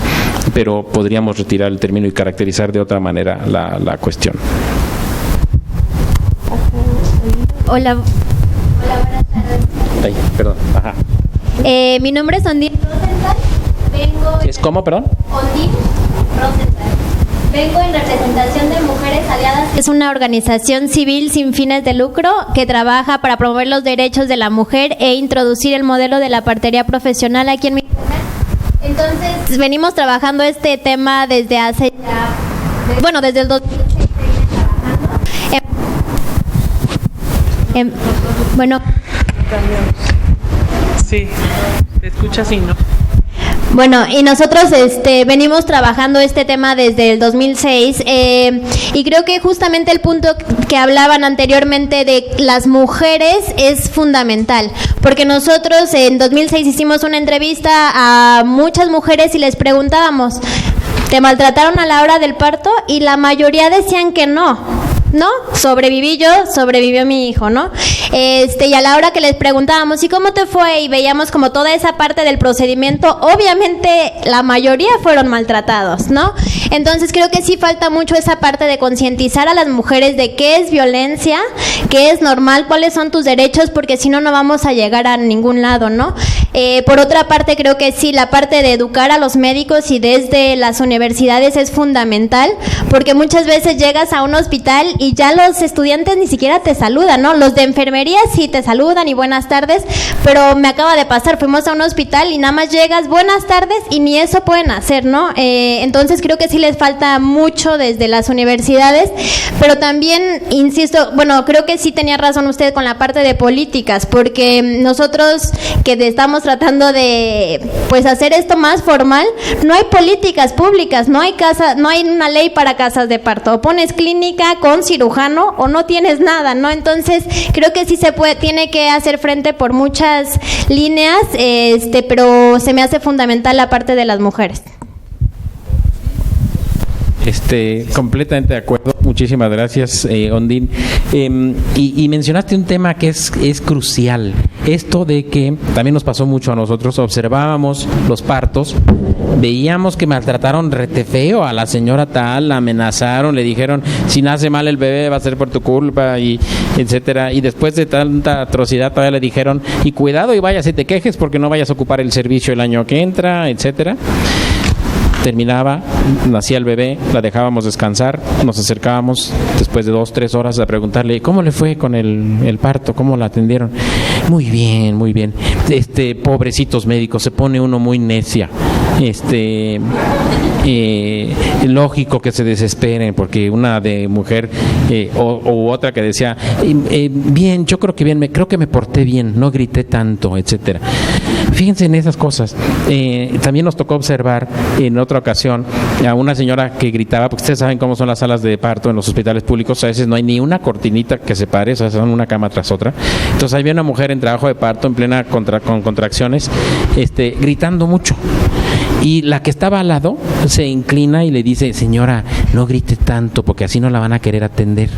Pero podríamos retirar el término y caracterizar de otra manera la cuestión. Hola, buenas tardes. Ay, perdón, ajá. Mi nombre es Ondine Rosenthal. ¿Es cómo, perdón? Ondine Rosenthal. Vengo en representación de Mujeres Aliadas. Es una organización civil sin fines de lucro que trabaja para promover los derechos de la mujer e introducir el modelo de la partería profesional aquí en México. Entonces, venimos trabajando este tema desde hace ya, desde el 2006 trabajando. Sí, te escuchas y no. Bueno, y nosotros venimos trabajando este tema desde el 2006 y creo que justamente el punto que hablaban anteriormente de las mujeres es fundamental, porque nosotros en 2006 hicimos una entrevista a muchas mujeres y les preguntábamos, ¿te maltrataron a la hora del parto? Y la mayoría decían que no. ¿No? Sobreviví yo, sobrevivió mi hijo, ¿no? Y a la hora que les preguntábamos, ¿y cómo te fue? Y veíamos como toda esa parte del procedimiento, obviamente la mayoría fueron maltratados, ¿no? Entonces creo que sí falta mucho esa parte de concientizar a las mujeres de qué es violencia, qué es normal, cuáles son tus derechos, porque si no, no vamos a llegar a ningún lado, ¿no? Por otra parte, creo que sí, la parte de educar a los médicos y desde las universidades es fundamental, porque muchas veces llegas a un hospital y ya los estudiantes ni siquiera te saludan, ¿no? Los de enfermería sí te saludan y buenas tardes, pero me acaba de pasar, fuimos a un hospital y nada más llegas, buenas tardes, y ni eso pueden hacer, ¿no? Entonces creo que sí les falta mucho desde las universidades, pero también, insisto, bueno, creo que sí tenía razón usted con la parte de políticas, porque nosotros que estamos tratando de, pues, hacer esto más formal, no hay políticas públicas, no hay una ley para casas de parto, o pones clínica con cirujano o no tienes nada, ¿no? Entonces creo que sí tiene que hacer frente por muchas líneas, pero se me hace fundamental la parte de las mujeres. Completamente de acuerdo. Muchísimas gracias, Ondín. Y mencionaste un tema que es crucial. Esto de que también nos pasó mucho a nosotros. Observábamos los partos, veíamos que maltrataron rete feo a la señora tal, la amenazaron, le dijeron, si nace mal el bebé va a ser por tu culpa, y etcétera. Y después de tanta atrocidad todavía le dijeron, y cuidado y vaya si te quejes porque no vayas a ocupar el servicio el año que entra, etcétera. Terminaba, nacía el bebé, la dejábamos descansar, nos acercábamos después de 2-3 horas a preguntarle ¿cómo le fue con el parto? ¿Cómo la atendieron? Muy bien, muy bien. Pobrecitos médicos, se pone uno muy necia. Lógico que se desesperen porque una de mujer u otra que decía bien, yo creo que bien, creo que me porté bien, no grité tanto, etcétera. Fíjense en esas cosas. También nos tocó observar en otra ocasión a una señora que gritaba, porque ustedes saben cómo son las salas de parto en los hospitales públicos, a veces no hay ni una cortinita que separe, o sea, son una cama tras otra. Entonces había una mujer en trabajo de parto en plena con contracciones, gritando mucho. Y la que estaba al lado se inclina y le dice, señora, no grite tanto porque así no la van a querer atender.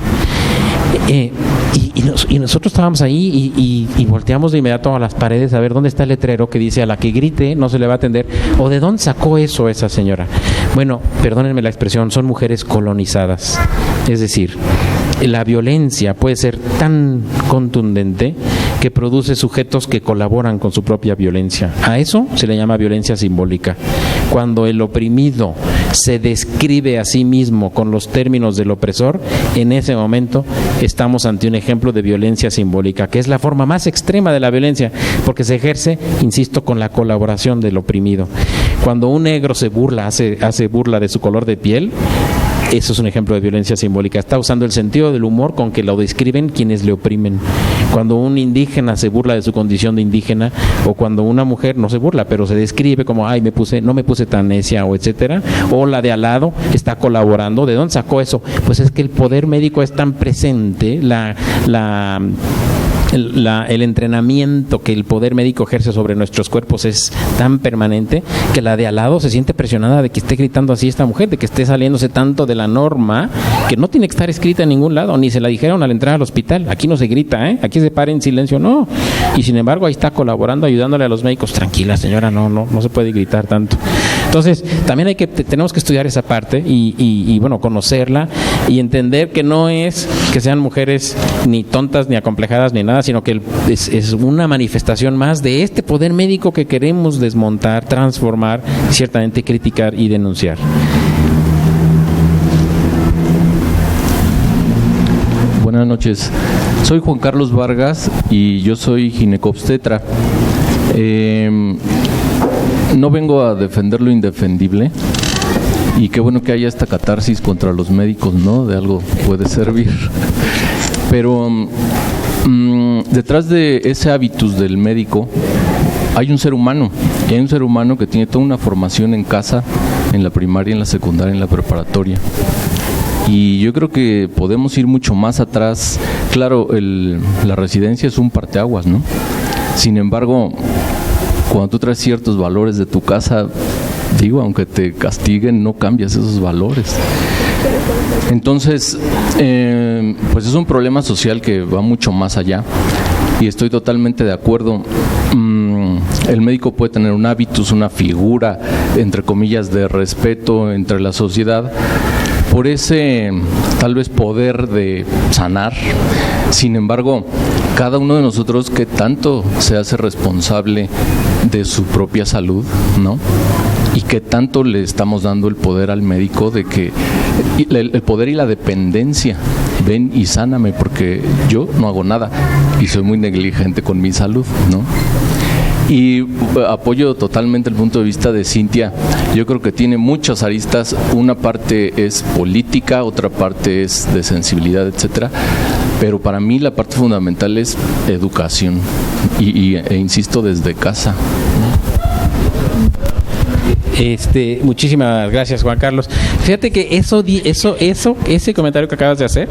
Y nosotros estábamos ahí y volteamos de inmediato a las paredes a ver dónde está el letrero que dice a la que grite no se le va a atender, o de dónde sacó eso esa señora. Bueno, perdónenme la expresión, son mujeres colonizadas. Es decir, la violencia puede ser tan contundente que produce sujetos que colaboran con su propia violencia. A eso se le llama violencia simbólica. Cuando el oprimido se describe a sí mismo con los términos del opresor, en ese momento estamos ante un ejemplo de violencia simbólica, que es la forma más extrema de la violencia, porque se ejerce, insisto, con la colaboración del oprimido. Cuando un negro se burla, hace burla de su color de piel, eso es un ejemplo de violencia simbólica. Está usando el sentido del humor con que lo describen quienes le oprimen. Cuando un indígena se burla de su condición de indígena, o cuando una mujer no se burla, pero se describe como, ay, no me puse tan necia, o etcétera, o la de al lado está colaborando. ¿De dónde sacó eso? Pues es que el poder médico es tan presente, el entrenamiento que el poder médico ejerce sobre nuestros cuerpos es tan permanente que la de al lado se siente presionada de que esté gritando así esta mujer, de que esté saliéndose tanto de la norma que no tiene que estar escrita en ningún lado, ni se la dijeron al entrar al hospital. Aquí no se grita, aquí se para en silencio, no. Y sin embargo ahí está colaborando, ayudándole a los médicos. Tranquila señora, no se puede gritar tanto. Entonces también tenemos que estudiar esa parte y bueno, conocerla y entender que no es que sean mujeres ni tontas ni acomplejadas ni nada, sino que es una manifestación más de este poder médico que queremos desmontar, transformar, ciertamente criticar y denunciar. Buenas noches, soy Juan Carlos Vargas y yo soy ginecobstetra. No vengo a defender lo indefendible y qué bueno que haya esta catarsis contra los médicos, ¿no? De algo puede servir. Pero detrás de ese hábitus del médico hay un ser humano, y hay un ser humano que tiene toda una formación en casa, en la primaria, en la secundaria, en la preparatoria. Y yo creo que podemos ir mucho más atrás. Claro, la residencia es un parteaguas, ¿no? Sin embargo, cuando tú traes ciertos valores de tu casa, digo, aunque te castiguen, no cambias esos valores. Entonces, pues es un problema social que va mucho más allá y estoy totalmente de acuerdo. El médico puede tener un hábitus, una figura, entre comillas, de respeto entre la sociedad por ese tal vez poder de sanar. Sin embargo, cada uno de nosotros, ¿qué tanto se hace responsable de su propia salud, ¿no? Y qué tanto le estamos dando el poder al médico de que el poder y la dependencia, ven y sáname porque yo no hago nada y soy muy negligente con mi salud, ¿no? Y apoyo totalmente el punto de vista de Cintia. Yo creo que tiene muchas aristas. Una parte es política, otra parte es de sensibilidad, etcétera. Pero para mí la parte fundamental es educación e insisto, desde casa. Muchísimas gracias, Juan Carlos. Fíjate que ese comentario que acabas de hacer,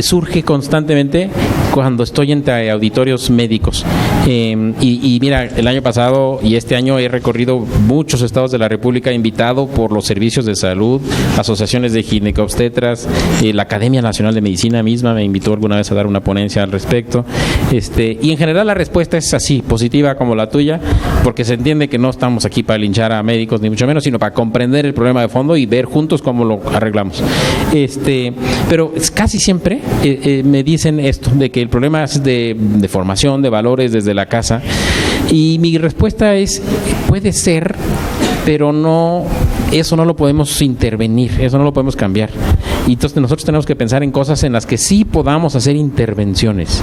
surge constantemente cuando estoy entre auditorios médicos. Y mira, el año pasado y este año he recorrido muchos estados de la República, invitado por los servicios de salud, asociaciones de ginecobstetras, la Academia Nacional de Medicina misma me invitó alguna vez a dar una ponencia al respecto. Y en general la respuesta es así, positiva como la tuya, porque se entiende que no estamos aquí para linchar a médicos ni mucho menos, sino para comprender el problema de fondo y ver juntos cómo lo arreglamos. Pero casi siempre me dicen esto, de que el problema es de formación, de valores desde la casa, y mi respuesta es, puede ser, pero no, eso no lo podemos intervenir, eso no lo podemos cambiar. Y entonces nosotros tenemos que pensar en cosas en las que sí podamos hacer intervenciones.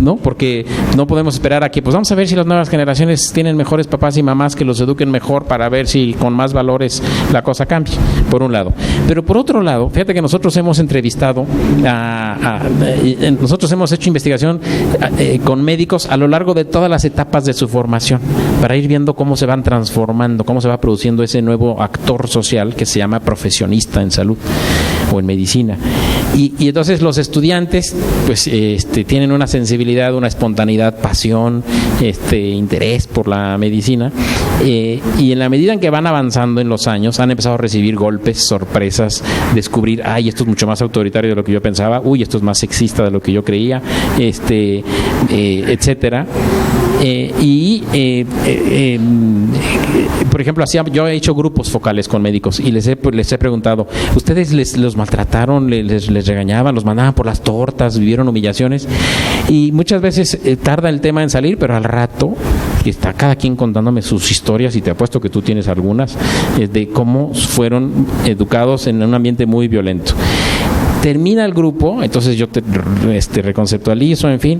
No, porque no podemos esperar a que, pues vamos a ver si las nuevas generaciones tienen mejores papás y mamás que los eduquen mejor para ver si con más valores la cosa cambia, por un lado. Pero por otro lado, fíjate que nosotros hemos entrevistado nosotros hemos hecho investigación con médicos a lo largo de todas las etapas de su formación, para ir viendo cómo se van transformando, cómo se va produciendo ese nuevo actor social que se llama profesionista en salud o en medicina. Y entonces los estudiantes pues tienen una sensibilidad, una espontaneidad, pasión, interés por la medicina, y en la medida en que van avanzando en los años han empezado a recibir golpes, sorpresas, descubrir, ay, esto es mucho más autoritario de lo que yo pensaba, uy, esto es más sexista de lo que yo creía, etcétera. Por ejemplo, yo he hecho grupos focales con médicos y les he preguntado, ¿ustedes los maltrataron, les regañaban, los mandaban por las tortas, vivieron humillaciones? Y muchas veces tarda el tema en salir, pero al rato está cada quien contándome sus historias, y te apuesto que tú tienes algunas, de cómo fueron educados en un ambiente muy violento. Termina el grupo, entonces yo reconceptualizo, en fin,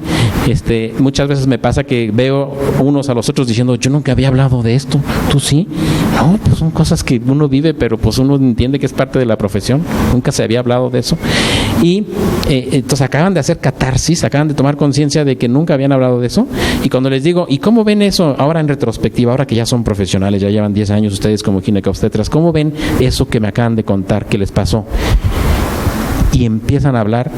muchas veces me pasa que veo unos a los otros diciendo, yo nunca había hablado de esto, ¿tú sí? No, pues son cosas que uno vive, pero pues uno entiende que es parte de la profesión, nunca se había hablado de eso. Y entonces acaban de hacer catarsis, acaban de tomar conciencia de que nunca habían hablado de eso, y cuando les digo, ¿y cómo ven eso ahora en retrospectiva, ahora que ya son profesionales, ya llevan 10 años ustedes como ginecobstetras, cómo ven eso que me acaban de contar que les pasó? Y empiezan a hablar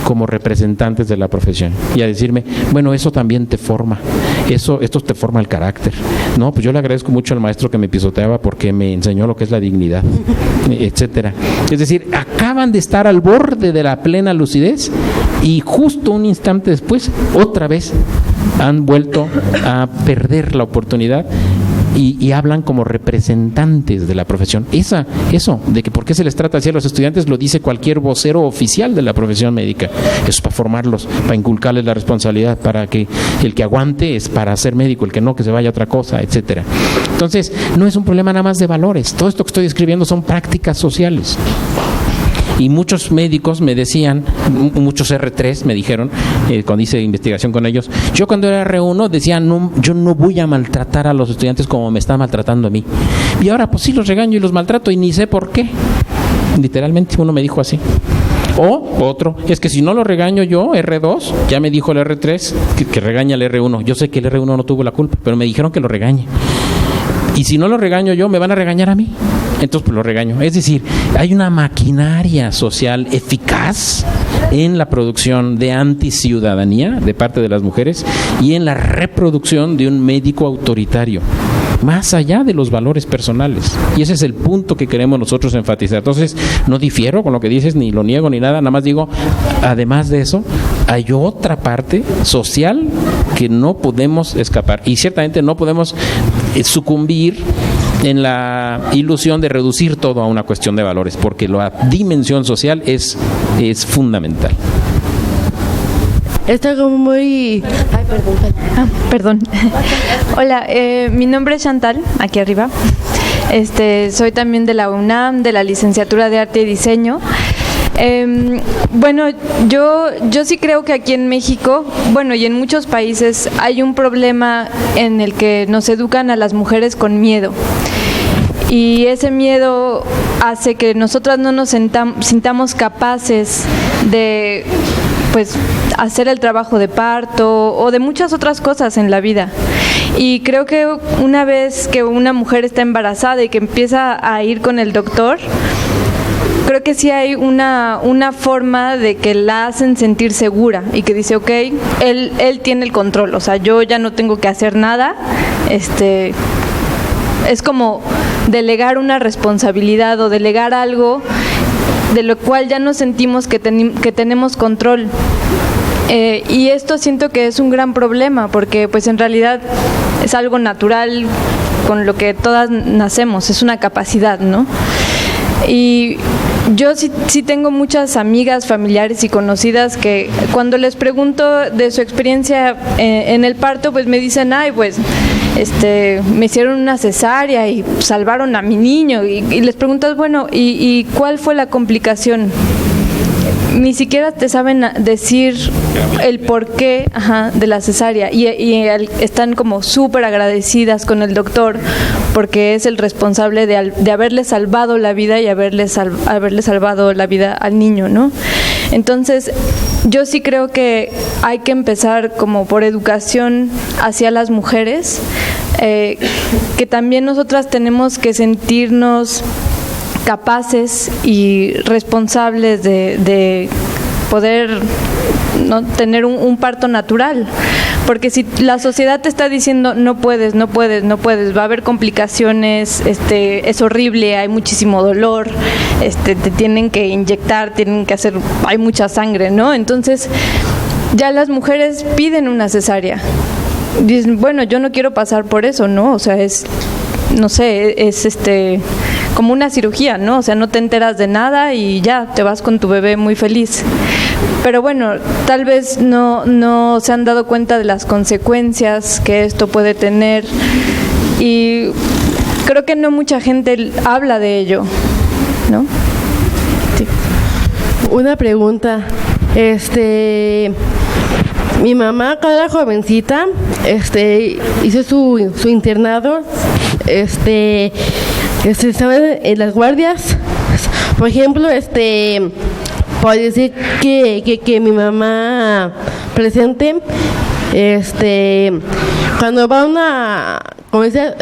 como representantes de la profesión y a decirme, bueno, eso también te forma, esto te forma el carácter. No, pues yo le agradezco mucho al maestro que me pisoteaba porque me enseñó lo que es la dignidad, etcétera. Es decir, acaban de estar al borde de la plena lucidez y justo un instante después, otra vez, han vuelto a perder la oportunidad y hablan como representantes de la profesión. Eso, de que por qué se les trata así a los estudiantes, lo dice cualquier vocero oficial de la profesión médica. Eso es para formarlos, para inculcarles la responsabilidad, para que el que aguante es para ser médico, el que no, que se vaya a otra cosa, etcétera. Entonces, no es un problema nada más de valores. Todo esto que estoy describiendo son prácticas sociales. Y muchos médicos me decían, muchos R3 me dijeron, cuando hice investigación con ellos, yo cuando era R1 decía, no, yo no voy a maltratar a los estudiantes como me están maltratando a mí. Y ahora pues sí los regaño y los maltrato y ni sé por qué. Literalmente uno me dijo así. O otro, es que si no lo regaño yo, R2, ya me dijo el R3 que regaña al R1. Yo sé que el R1 no tuvo la culpa, pero me dijeron que lo regañe. Y si no lo regaño yo, me van a regañar a mí. Entonces pues lo regaño. Es decir, hay una maquinaria social eficaz en la producción de anticiudadanía de parte de las mujeres y en la reproducción de un médico autoritario. más allá de los valores personales. Y ese es el punto que queremos nosotros enfatizar. Entonces, no difiero con lo que dices, ni lo niego ni nada, nada más digo, además de eso, hay otra parte social que no podemos escapar. Y ciertamente no podemos sucumbir en la ilusión de reducir todo a una cuestión de valores, porque la dimensión social es fundamental. Está como muy... Ay, perdón. Hola, mi nombre es Chantal, aquí arriba. Soy también de la UNAM, de la licenciatura de Arte y Diseño. Bueno, yo sí creo que aquí en México, bueno, y en muchos países hay un problema en el que nos educan a las mujeres con miedo. Y ese miedo hace que nosotras no nos sintamos capaces de, pues, hacer el trabajo de parto o de muchas otras cosas en la vida. Y creo que una vez que una mujer está embarazada y que empieza a ir con el doctor, creo que sí hay una forma de que la hacen sentir segura y que dice, ok, él tiene el control, o sea, yo ya no tengo que hacer nada, es como delegar una responsabilidad o delegar algo de lo cual ya no sentimos que tenemos control. Y esto siento que es un gran problema porque pues en realidad es algo natural con lo que todas nacemos, es una capacidad, ¿no? Y yo sí tengo muchas amigas, familiares y conocidas que cuando les pregunto de su experiencia en el parto, pues me dicen, ay, pues me hicieron una cesárea y salvaron a mi niño. Y les preguntas, bueno, ¿y cuál fue la complicación? Ni siquiera te saben decir el porqué de la cesárea y están como súper agradecidas con el doctor porque es el responsable de haberle salvado la vida y haberle salvado la vida al niño, ¿no? Entonces, yo sí creo que hay que empezar como por educación hacia las mujeres, que también nosotras tenemos que sentirnos capaces y responsables de poder, ¿no?, tener un parto natural, porque si la sociedad te está diciendo no puedes, va a haber complicaciones, es horrible, hay muchísimo dolor, te tienen que inyectar, hay mucha sangre, ¿no? Entonces ya las mujeres piden una cesárea, dicen, bueno, yo no quiero pasar por eso, ¿no? O sea, es como una cirugía, ¿no? O sea, no te enteras de nada y ya, te vas con tu bebé muy feliz. Pero bueno, tal vez no se han dado cuenta de las consecuencias que esto puede tener y creo que no mucha gente habla de ello, ¿no? Sí. Una pregunta, mi mamá cuando era jovencita, hizo su internado, estaba en las guardias. Por ejemplo, puedo decir que mi mamá presente, cuando va como dicen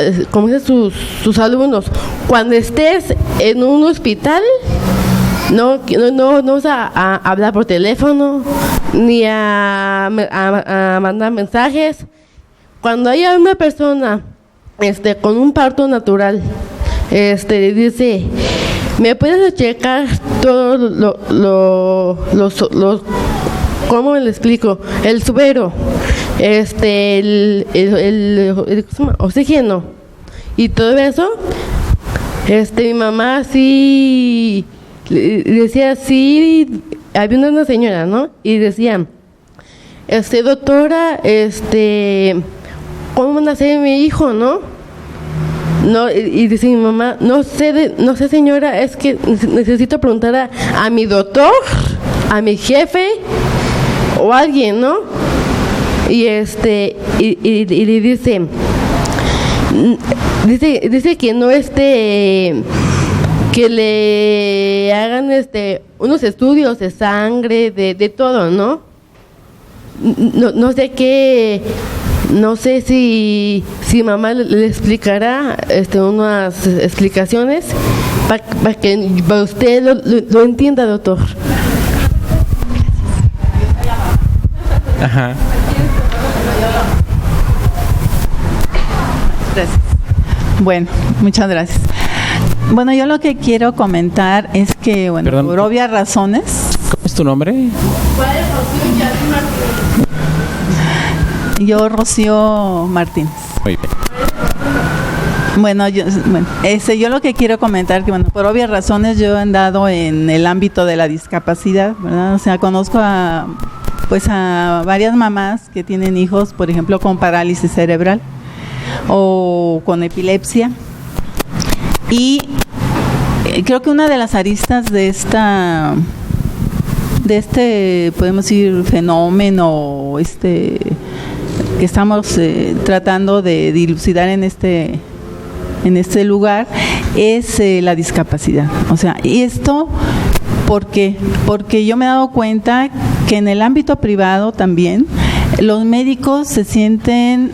sus alumnos, cuando estés en un hospital, no vas a hablar por teléfono ni a mandar mensajes. Cuando haya una persona con un parto natural, dice, ¿me puedes checar todo ¿cómo le explico? El suero, el oxígeno y todo eso. Mi mamá sí decía, sí, había una señora, ¿no? Y decía, doctora, ¿cómo nace mi hijo, no? No, y dice mi mamá, no sé señora, es que necesito preguntar a mi doctor, a mi jefe o a alguien, ¿no? Y y le dice que no que le hagan unos estudios de sangre, de todo, ¿no? No sé qué. No sé si mamá le explicará unas explicaciones para que usted lo entienda, doctor. Ajá. Gracias. Bueno, muchas gracias. Bueno, yo lo que quiero comentar es que, bueno, Perdón. por obvias razones... ¿Cómo es tu nombre? Yo, Rocío Martínez. Muy bien. Bueno, yo lo que quiero comentar, que bueno, por obvias razones yo he andado en el ámbito de la discapacidad, ¿verdad? O sea, conozco a varias mamás que tienen hijos, por ejemplo, con parálisis cerebral o con epilepsia. Y creo que una de las aristas de este, podemos decir, fenómeno, que estamos tratando de dilucidar en este lugar, es la discapacidad. O sea, y esto, ¿por qué? Porque yo me he dado cuenta que en el ámbito privado también los médicos se sienten,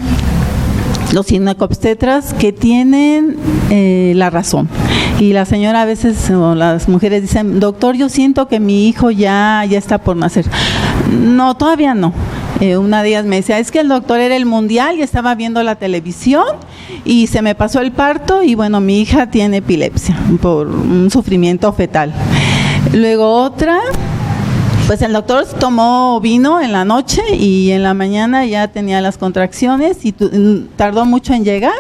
los ginecobstetras, que tienen la razón. Y la señora a veces, o las mujeres dicen, doctor, yo siento que mi hijo ya está por nacer. No, todavía no. Una de ellas me decía, es que el doctor era el mundial y estaba viendo la televisión y se me pasó el parto y bueno, mi hija tiene epilepsia por un sufrimiento fetal. Luego otra, pues el doctor tomó vino en la noche y en la mañana ya tenía las contracciones y tardó mucho en llegar.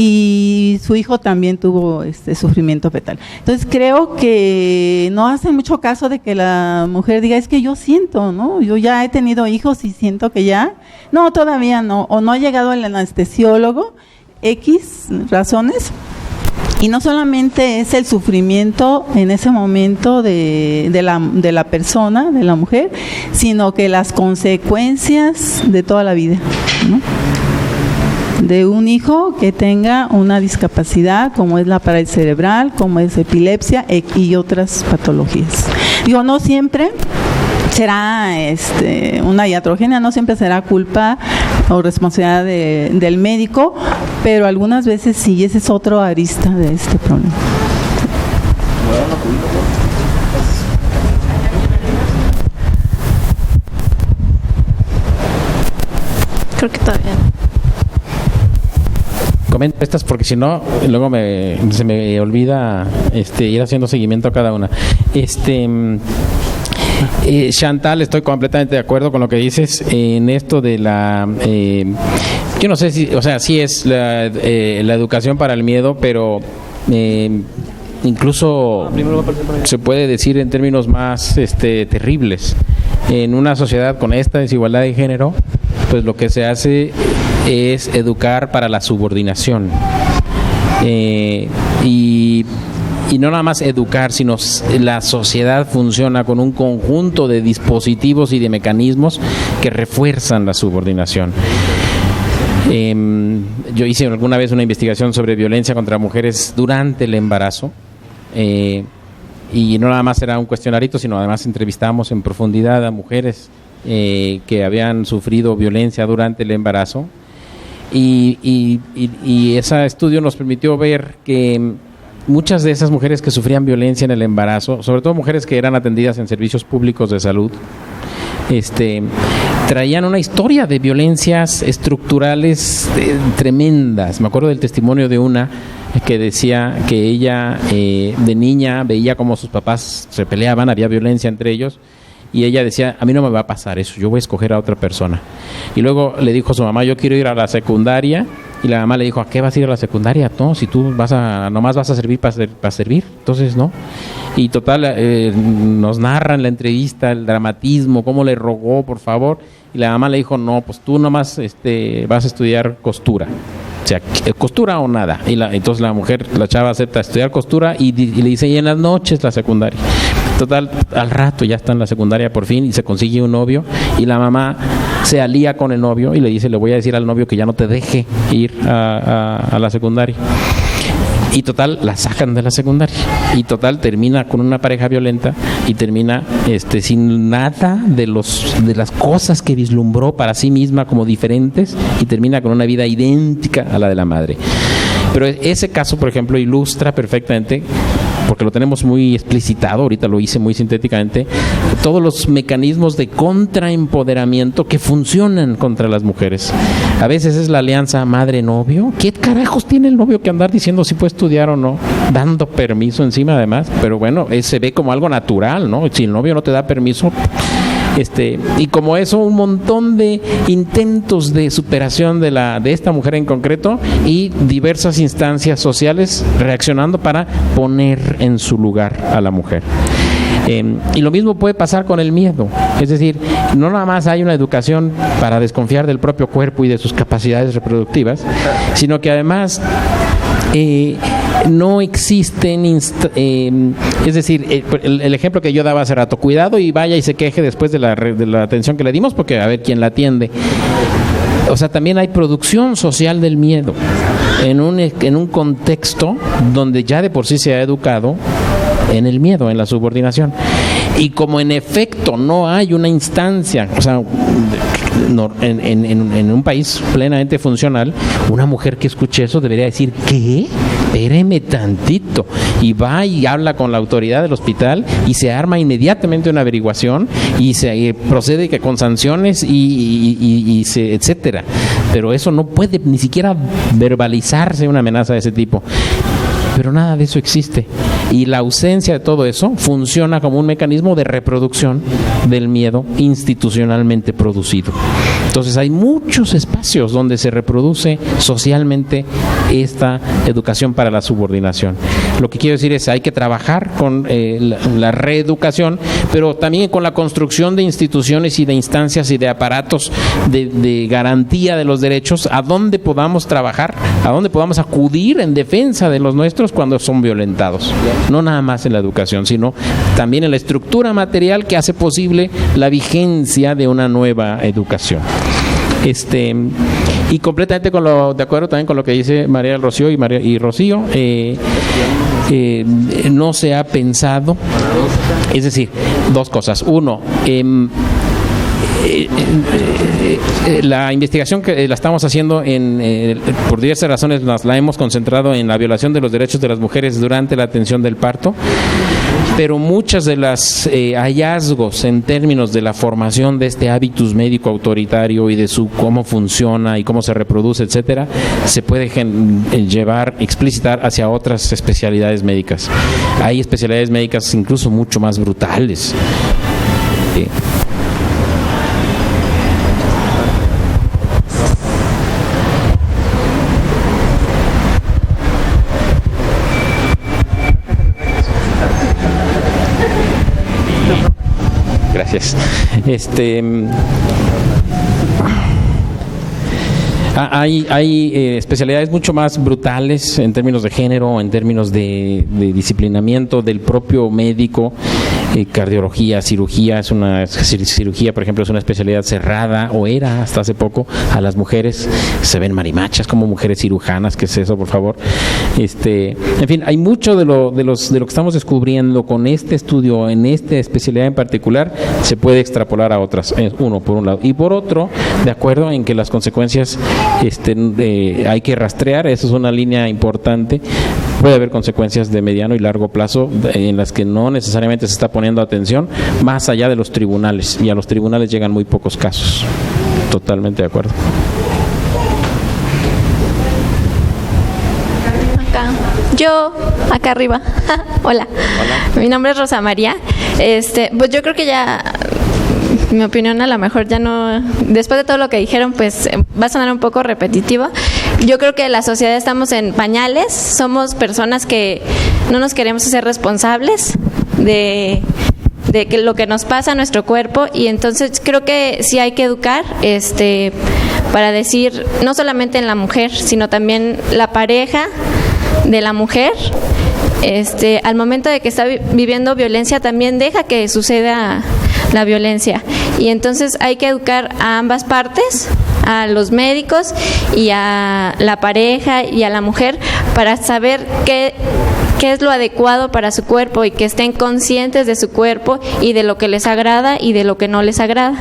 Y su hijo también tuvo sufrimiento fetal. Entonces creo que no hace mucho caso de que la mujer diga, es que yo siento, ¿no? Yo ya he tenido hijos y siento que ya. No, todavía no. O no ha llegado el anestesiólogo, X razones. Y no solamente es el sufrimiento en ese momento de la persona, de la mujer, sino que las consecuencias de toda la vida, ¿no? De un hijo que tenga una discapacidad como es la parálisis cerebral, como es epilepsia y otras patologías. Digo, no siempre será una iatrogenia, no siempre será culpa o responsabilidad del médico, pero algunas veces sí, ese es otro arista de este problema. Creo que todavía no. Comento estas porque si no, luego se me olvida ir haciendo seguimiento a cada una. Chantal, estoy completamente de acuerdo con lo que dices en esto de la... yo no sé si, o sea, sí es la educación para el miedo, pero incluso se puede decir en términos más terribles. En una sociedad con esta desigualdad de género, pues lo que se hace es educar para la subordinación. Y no nada más educar, sino la sociedad funciona con un conjunto de dispositivos y de mecanismos que refuerzan la subordinación. Yo hice alguna vez una investigación sobre violencia contra mujeres durante el embarazo, y no nada más era un cuestionarito, sino además entrevistamos en profundidad a mujeres que habían sufrido violencia durante el embarazo, y ese estudio nos permitió ver que muchas de esas mujeres que sufrían violencia en el embarazo, sobre todo mujeres que eran atendidas en servicios públicos de salud, traían una historia de violencias estructurales tremendas. Me acuerdo del testimonio de una que decía que ella de niña veía como sus papás se peleaban, había violencia entre ellos, y ella decía, a mí no me va a pasar eso, yo voy a escoger a otra persona. Y luego le dijo a su mamá, yo quiero ir a la secundaria, y la mamá le dijo, ¿a qué vas a ir a la secundaria? No, si tú nomás vas a servir para servir, entonces no. Y total, nos narran la entrevista, el dramatismo, cómo le rogó, por favor, y la mamá le dijo, no, pues tú nomás vas a estudiar costura. O sea, costura o nada. Y entonces la chava acepta estudiar costura y le dice, y en las noches la secundaria. Total, al rato ya está en la secundaria por fin y se consigue un novio, y la mamá se alía con el novio y le dice, le voy a decir al novio que ya no te deje ir a la secundaria. Y total, la sacan de la secundaria. Y total, termina con una pareja violenta y termina sin nada de las cosas que vislumbró para sí misma como diferentes, y termina con una vida idéntica a la de la madre. Pero ese caso, por ejemplo, ilustra perfectamente porque lo tenemos muy explicitado, ahorita lo hice muy sintéticamente, todos los mecanismos de contraempoderamiento que funcionan contra las mujeres. A veces es la alianza madre-novio. ¿Qué carajos tiene el novio que andar diciendo si puede estudiar o no? Dando permiso encima además, pero bueno, se ve como algo natural, ¿no? Si el novio no te da permiso, y como eso, un montón de intentos de superación de esta mujer en concreto y diversas instancias sociales reaccionando para poner en su lugar a la mujer. Y lo mismo puede pasar con el miedo, es decir, no nada más hay una educación para desconfiar del propio cuerpo y de sus capacidades reproductivas, sino que además no existen, es decir, el ejemplo que yo daba hace rato, cuidado y vaya y se queje después de la atención que le dimos, porque a ver quién la atiende. O sea, también hay producción social del miedo en un contexto donde ya de por sí se ha educado en el miedo, en la subordinación. Y como en efecto no hay una instancia, o sea, en un país plenamente funcional, una mujer que escuche eso debería decir, ¿qué? Espéreme tantito. Y va y habla con la autoridad del hospital y se arma inmediatamente una averiguación y se procede que con sanciones y etcétera. Pero eso no puede ni siquiera verbalizarse una amenaza de ese tipo. Pero nada de eso existe. Y la ausencia de todo eso funciona como un mecanismo de reproducción del miedo institucionalmente producido. Entonces hay muchos espacios donde se reproduce socialmente esta educación para la subordinación. Lo que quiero decir es hay que trabajar con la reeducación, pero también con la construcción de instituciones y de instancias y de aparatos de garantía de los derechos, a donde podamos trabajar, a donde podamos acudir en defensa de los nuestros cuando son violentados. No nada más en la educación, sino también en la estructura material que hace posible la vigencia de una nueva educación. Y completamente de acuerdo también con lo que dice María del Rocío y Rocío, no se ha pensado, es decir, dos cosas. Uno, la investigación que la estamos haciendo por diversas razones la hemos concentrado en la violación de los derechos de las mujeres durante la atención del parto, pero muchas de las hallazgos en términos de la formación de este hábitus médico autoritario y de cómo funciona y cómo se reproduce, etcétera, se puede explicitar hacia otras especialidades médicas. Hay especialidades médicas incluso mucho más brutales. Gracias. Hay especialidades mucho más brutales en términos de género, en términos de disciplinamiento del propio médico. Cardiología, cirugía, cirugía, por ejemplo, es una especialidad cerrada, o era hasta hace poco, a las mujeres. Se ven marimachas como mujeres cirujanas. ¿Qué es eso, por favor? En fin, hay mucho de lo que estamos descubriendo con este estudio, en esta especialidad en particular, se puede extrapolar a otras, uno por un lado, y por otro, de acuerdo en que las consecuencias hay que rastrear. Eso es una línea importante. Puede haber consecuencias de mediano y largo plazo en las que no necesariamente se está poniendo atención más allá de los tribunales, y a los tribunales llegan muy pocos casos. Totalmente de acuerdo. Acá arriba. Hola. Mi nombre es Rosa María. Pues yo creo que ya mi opinión a lo mejor ya no, después de todo lo que dijeron, pues va a sonar un poco repetitiva. Yo creo que la sociedad estamos en pañales, somos personas que no nos queremos hacer responsables de que lo que nos pasa a nuestro cuerpo, y entonces creo que sí hay que educar para decir, no solamente en la mujer, sino también la pareja de la mujer, al momento de que está viviendo violencia, también deja que suceda la violencia, y entonces hay que educar a ambas partes, a los médicos y a la pareja y a la mujer, para saber qué es lo adecuado para su cuerpo, y que estén conscientes de su cuerpo y de lo que les agrada y de lo que no les agrada.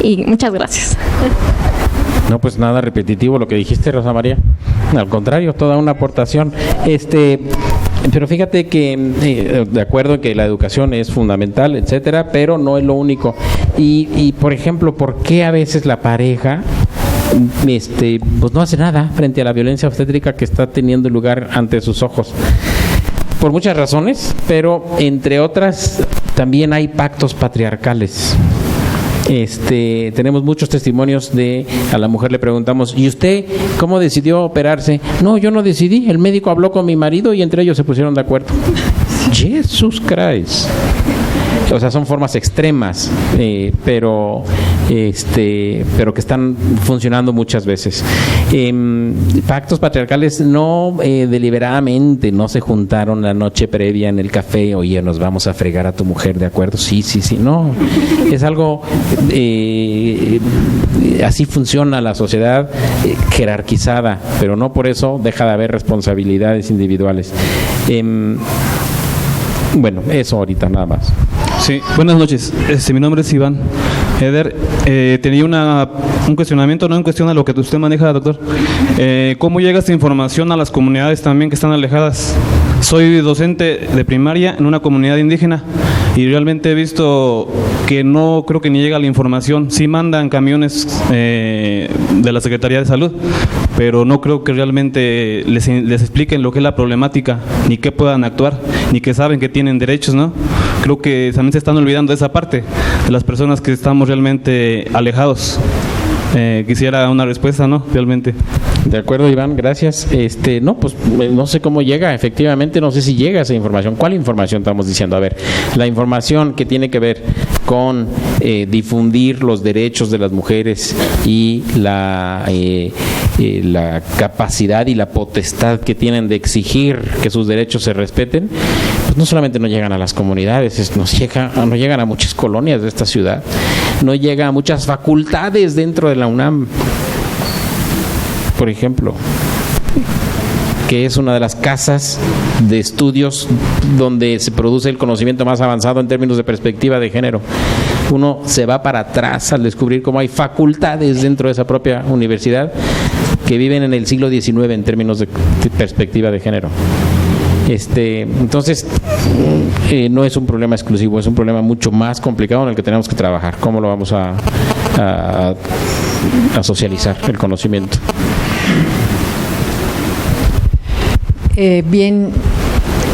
Y muchas gracias. No, pues nada repetitivo lo que dijiste, Rosa María. Al contrario, toda una aportación. Pero fíjate que de acuerdo en que la educación es fundamental, etcétera, pero no es lo único. Y por ejemplo, ¿por qué a veces la pareja pues no hace nada frente a la violencia obstétrica que está teniendo lugar ante sus ojos? Por muchas razones, pero entre otras también hay pactos patriarcales. Tenemos muchos testimonios de a la mujer le preguntamos, ¿y usted cómo decidió operarse? No, yo no decidí, el médico habló con mi marido y entre ellos se pusieron de acuerdo. Jesus Christ. O sea, son formas extremas, pero que están funcionando muchas veces. Pactos patriarcales no deliberadamente, no se juntaron la noche previa en el café, oye, nos vamos a fregar a tu mujer, ¿de acuerdo? Sí, no. Es algo, así funciona la sociedad jerarquizada, pero no por eso deja de haber responsabilidades individuales. Bueno, eso ahorita nada más. Sí, buenas noches. Mi nombre es Iván. Eder, tenía un cuestionamiento, no en cuestión a lo que usted maneja, doctor. ¿Cómo llega esta información a las comunidades también que están alejadas? Soy docente de primaria en una comunidad indígena y realmente he visto que no creo que ni llega la información. Sí mandan camiones de la Secretaría de Salud, pero no creo que realmente les expliquen lo que es la problemática, ni qué puedan actuar, ni que saben que tienen derechos, ¿no? Creo que también se están olvidando de esa parte, de las personas que estamos realmente alejados. Quisiera una respuesta, ¿no? Realmente. De acuerdo, Iván, gracias. No, pues no sé cómo llega, efectivamente, no sé si llega esa información. ¿Cuál información estamos diciendo? A ver, la información que tiene que ver con difundir los derechos de las mujeres y la capacidad y la potestad que tienen de exigir que sus derechos se respeten, pues no solamente no llegan a las comunidades, no llegan a muchas colonias de esta ciudad, no llega a muchas facultades dentro de la UNAM, por ejemplo, que es una de las casas de estudios donde se produce el conocimiento más avanzado en términos de perspectiva de género. Uno se va para atrás al descubrir cómo hay facultades dentro de esa propia universidad que viven en el siglo XIX en términos de perspectiva de género. Entonces, no es un problema exclusivo, es un problema mucho más complicado en el que tenemos que trabajar. ¿Cómo lo vamos a socializar el conocimiento? Bien,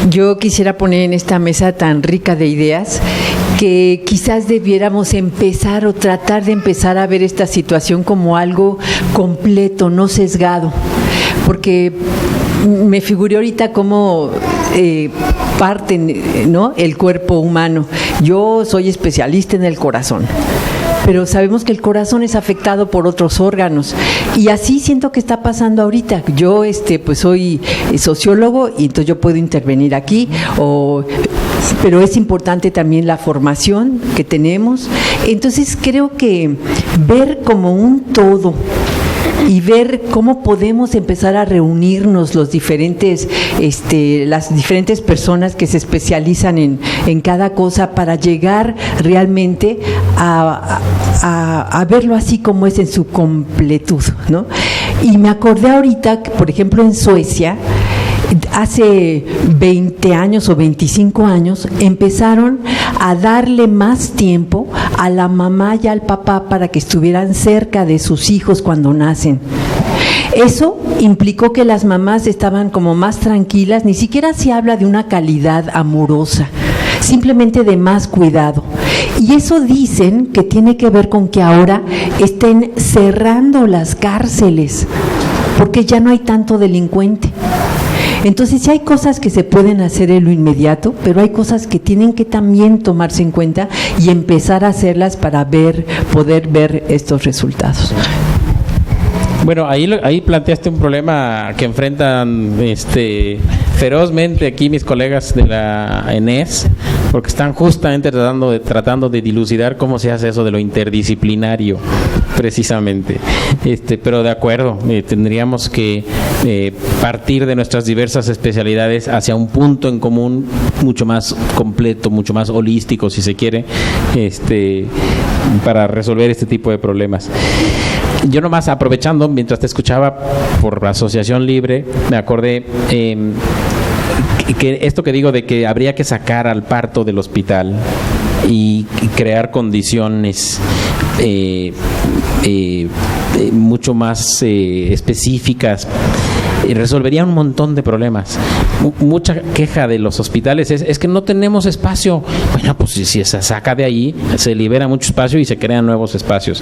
yo quisiera poner en esta mesa tan rica de ideas que quizás debiéramos empezar o tratar de empezar a ver esta situación como algo completo, no sesgado, porque me figuré ahorita cómo parten, ¿no?, el cuerpo humano. Yo soy especialista en el corazón, pero sabemos que el corazón es afectado por otros órganos y así siento que está pasando ahorita. Yo pues soy sociólogo y entonces yo puedo intervenir aquí, pero es importante también la formación que tenemos. Entonces creo que ver como un todo y ver cómo podemos empezar a reunirnos las diferentes personas que se especializan en cada cosa para llegar realmente a verlo así como es en su completud, ¿no? Y me acordé ahorita que, por ejemplo, en Suecia, hace 20 años o 25 años, empezaron a darle más tiempo a la mamá y al papá para que estuvieran cerca de sus hijos cuando nacen. Eso implicó que las mamás estaban como más tranquilas, ni siquiera se habla de una calidad amorosa, simplemente de más cuidado. Y eso dicen que tiene que ver con que ahora estén cerrando las cárceles, porque ya no hay tanto delincuente. Entonces sí hay cosas que se pueden hacer en lo inmediato, pero hay cosas que tienen que también tomarse en cuenta y empezar a hacerlas para poder ver estos resultados. Bueno, ahí planteaste un problema que enfrentan ferozmente aquí mis colegas de la ENES, porque están justamente tratando de dilucidar cómo se hace eso de lo interdisciplinario, precisamente. Pero de acuerdo, tendríamos que partir de nuestras diversas especialidades hacia un punto en común mucho más completo, mucho más holístico, si se quiere, para resolver este tipo de problemas. Yo nomás aprovechando, mientras te escuchaba por asociación libre, me acordé que esto que digo de que habría que sacar al parto del hospital y crear condiciones mucho más específicas, resolvería un montón de problemas. Mucha queja de los hospitales es que no tenemos espacio. Bueno, pues si se saca de ahí, se libera mucho espacio y se crean nuevos espacios.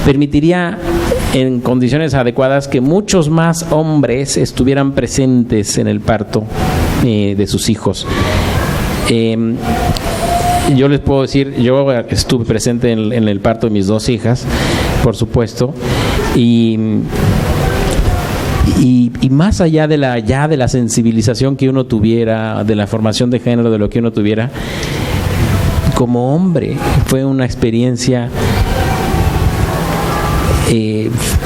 Permitiría en condiciones adecuadas que muchos más hombres estuvieran presentes en el parto de sus hijos. Yo les puedo decir, yo estuve presente en el parto de mis 2 hijas, por supuesto, y más allá de la sensibilización que uno tuviera, de la formación de género, de lo que uno tuviera, como hombre, fue una experiencia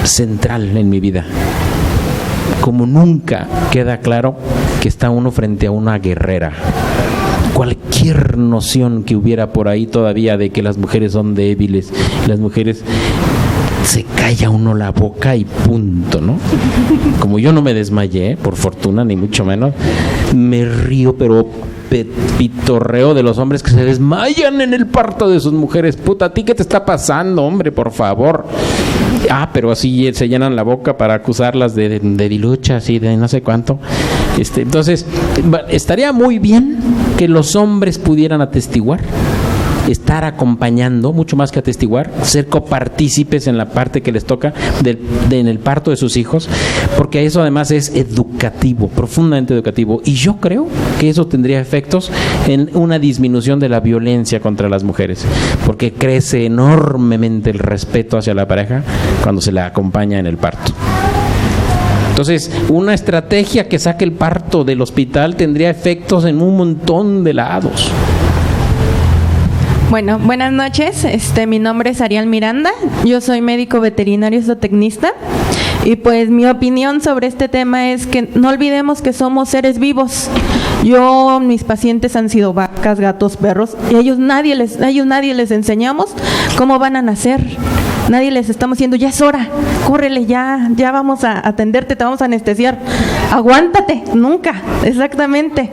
central en mi vida. Como nunca queda claro que está uno frente a una guerrera. Cualquier noción que hubiera por ahí todavía de que las mujeres son débiles, las mujeres, se calla uno la boca y punto, ¿no? Como yo no me desmayé, por fortuna, ni mucho menos, me río, pero pitorreo de los hombres que se desmayan en el parto de sus mujeres. Puta, ¿a ti qué te está pasando, hombre? Por favor. Pero así se llenan la boca para acusarlas de diluchas y de no sé cuánto. Entonces, estaría muy bien que los hombres pudieran atestiguar, estar acompañando, mucho más que atestiguar, ser copartícipes en la parte que les toca en el parto de sus hijos, porque eso además es educativo, profundamente educativo, y yo creo que eso tendría efectos en una disminución de la violencia contra las mujeres, porque crece enormemente el respeto hacia la pareja cuando se la acompaña en el parto. Entonces, una estrategia que saque el parto del hospital tendría efectos en un montón de lados. Bueno, buenas noches. Mi nombre es Ariel Miranda. Yo soy médico veterinario zootecnista. Y pues mi opinión sobre este tema es que no olvidemos que somos seres vivos. Mis pacientes han sido vacas, gatos, perros, y a ellos nadie les enseñamos cómo van a nacer. Nadie les estamos diciendo, ya es hora, córrele, ya vamos a atenderte, te vamos a anestesiar. Aguántate, nunca, exactamente.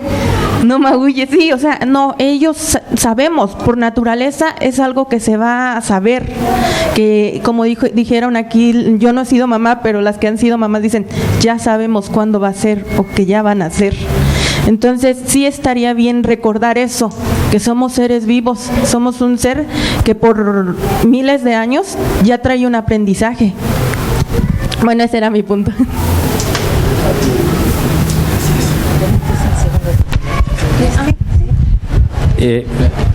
No magulles, sí, no, ellos sabemos, por naturaleza es algo que se va a saber, que como dijeron aquí, yo no he sido mamá, pero las que han sido mamás dicen, ya sabemos cuándo va a ser o que ya van a ser. Entonces sí estaría bien recordar eso, que somos seres vivos, somos un ser que por miles de años ya trae un aprendizaje. Bueno, ese era mi punto.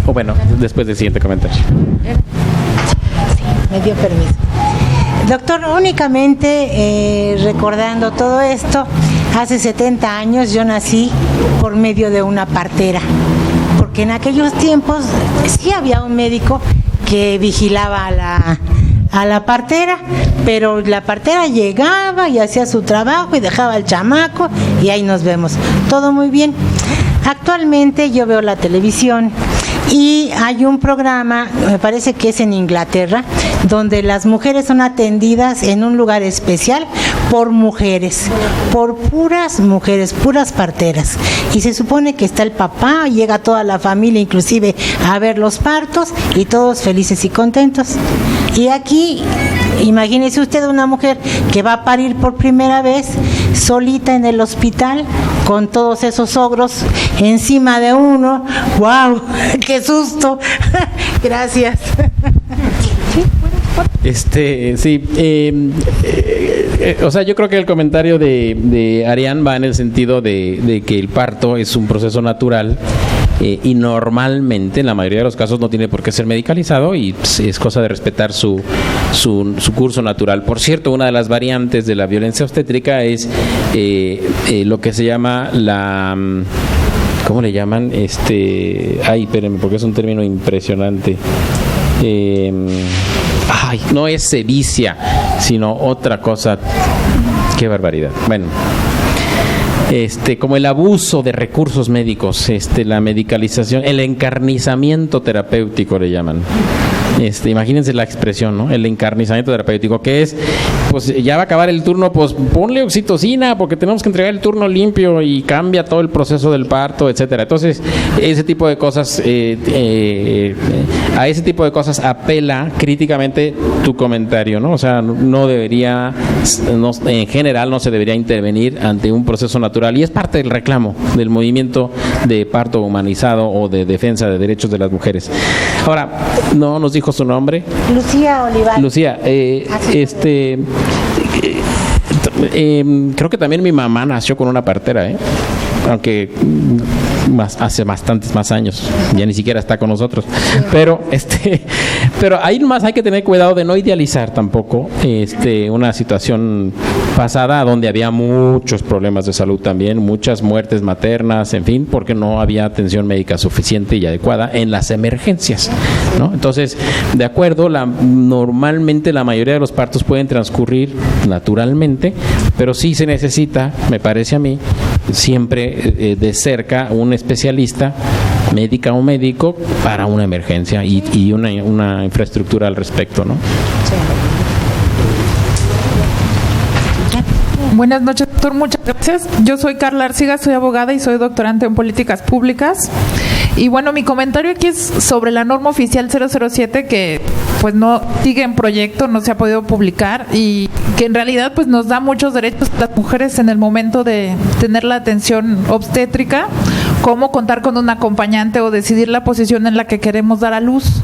Bueno, después del siguiente comentario. Sí, me dio permiso. Doctor, únicamente recordando todo esto, hace 70 años yo nací por medio de una partera, porque en aquellos tiempos sí había un médico que vigilaba a la partera, pero la partera llegaba y hacía su trabajo y dejaba al chamaco y ahí nos vemos. Todo muy bien. Actualmente yo veo la televisión y hay un programa, me parece que es en Inglaterra, donde las mujeres son atendidas en un lugar especial por mujeres, por puras mujeres, puras parteras. Y se supone que está el papá, llega toda la familia inclusive a ver los partos y todos felices y contentos. Y aquí, imagínese usted una mujer que va a parir por primera vez, solita en el hospital, con todos esos ogros encima de uno. ¡Wow! ¡Qué susto! Gracias. Yo creo que el comentario de Arián va en el sentido de que el parto es un proceso natural y normalmente, en la mayoría de los casos, no tiene por qué ser medicalizado y es cosa de respetar su curso natural. Por cierto, una de las variantes de la violencia obstétrica es lo que se llama la... ¿Cómo le llaman? Espérenme, porque es un término impresionante. No es sevicia, sino otra cosa. Qué barbaridad. Bueno, como el abuso de recursos médicos, la medicalización, el encarnizamiento terapéutico le llaman. Imagínense la expresión, ¿no? El encarnizamiento terapéutico, que es, pues ya va a acabar el turno, pues ponle oxitocina porque tenemos que entregar el turno limpio y cambia todo el proceso del parto, etcétera. Entonces, ese tipo de cosas, a ese tipo de cosas apela críticamente tu comentario, ¿no? O sea, no debería, en general no se debería intervenir ante un proceso natural, y es parte del reclamo del movimiento de parto humanizado o de defensa de derechos de las mujeres. Ahora, no nos dijo su nombre. Lucía Olivar. Lucía, creo que también mi mamá nació con una partera, aunque hace bastantes más años, ya ni siquiera está con nosotros, pero ahí más hay que tener cuidado de no idealizar tampoco una situación pasada donde había muchos problemas de salud también, muchas muertes maternas, en fin, porque no había atención médica suficiente y adecuada en las emergencias, ¿no? Entonces, de acuerdo, normalmente la mayoría de los partos pueden transcurrir naturalmente, pero sí se necesita, me parece a mí, siempre de cerca un especialista, médica o médico, para una emergencia y una infraestructura al respecto, ¿no? Buenas noches, doctor. Muchas gracias. Yo soy Carla Arciga, soy abogada y soy doctorante en políticas públicas. Y bueno, mi comentario aquí es sobre la norma oficial 007 que pues no sigue en proyecto, no se ha podido publicar y que en realidad pues nos da muchos derechos a las mujeres en el momento de tener la atención obstétrica, como contar con un acompañante o decidir la posición en la que queremos dar a luz.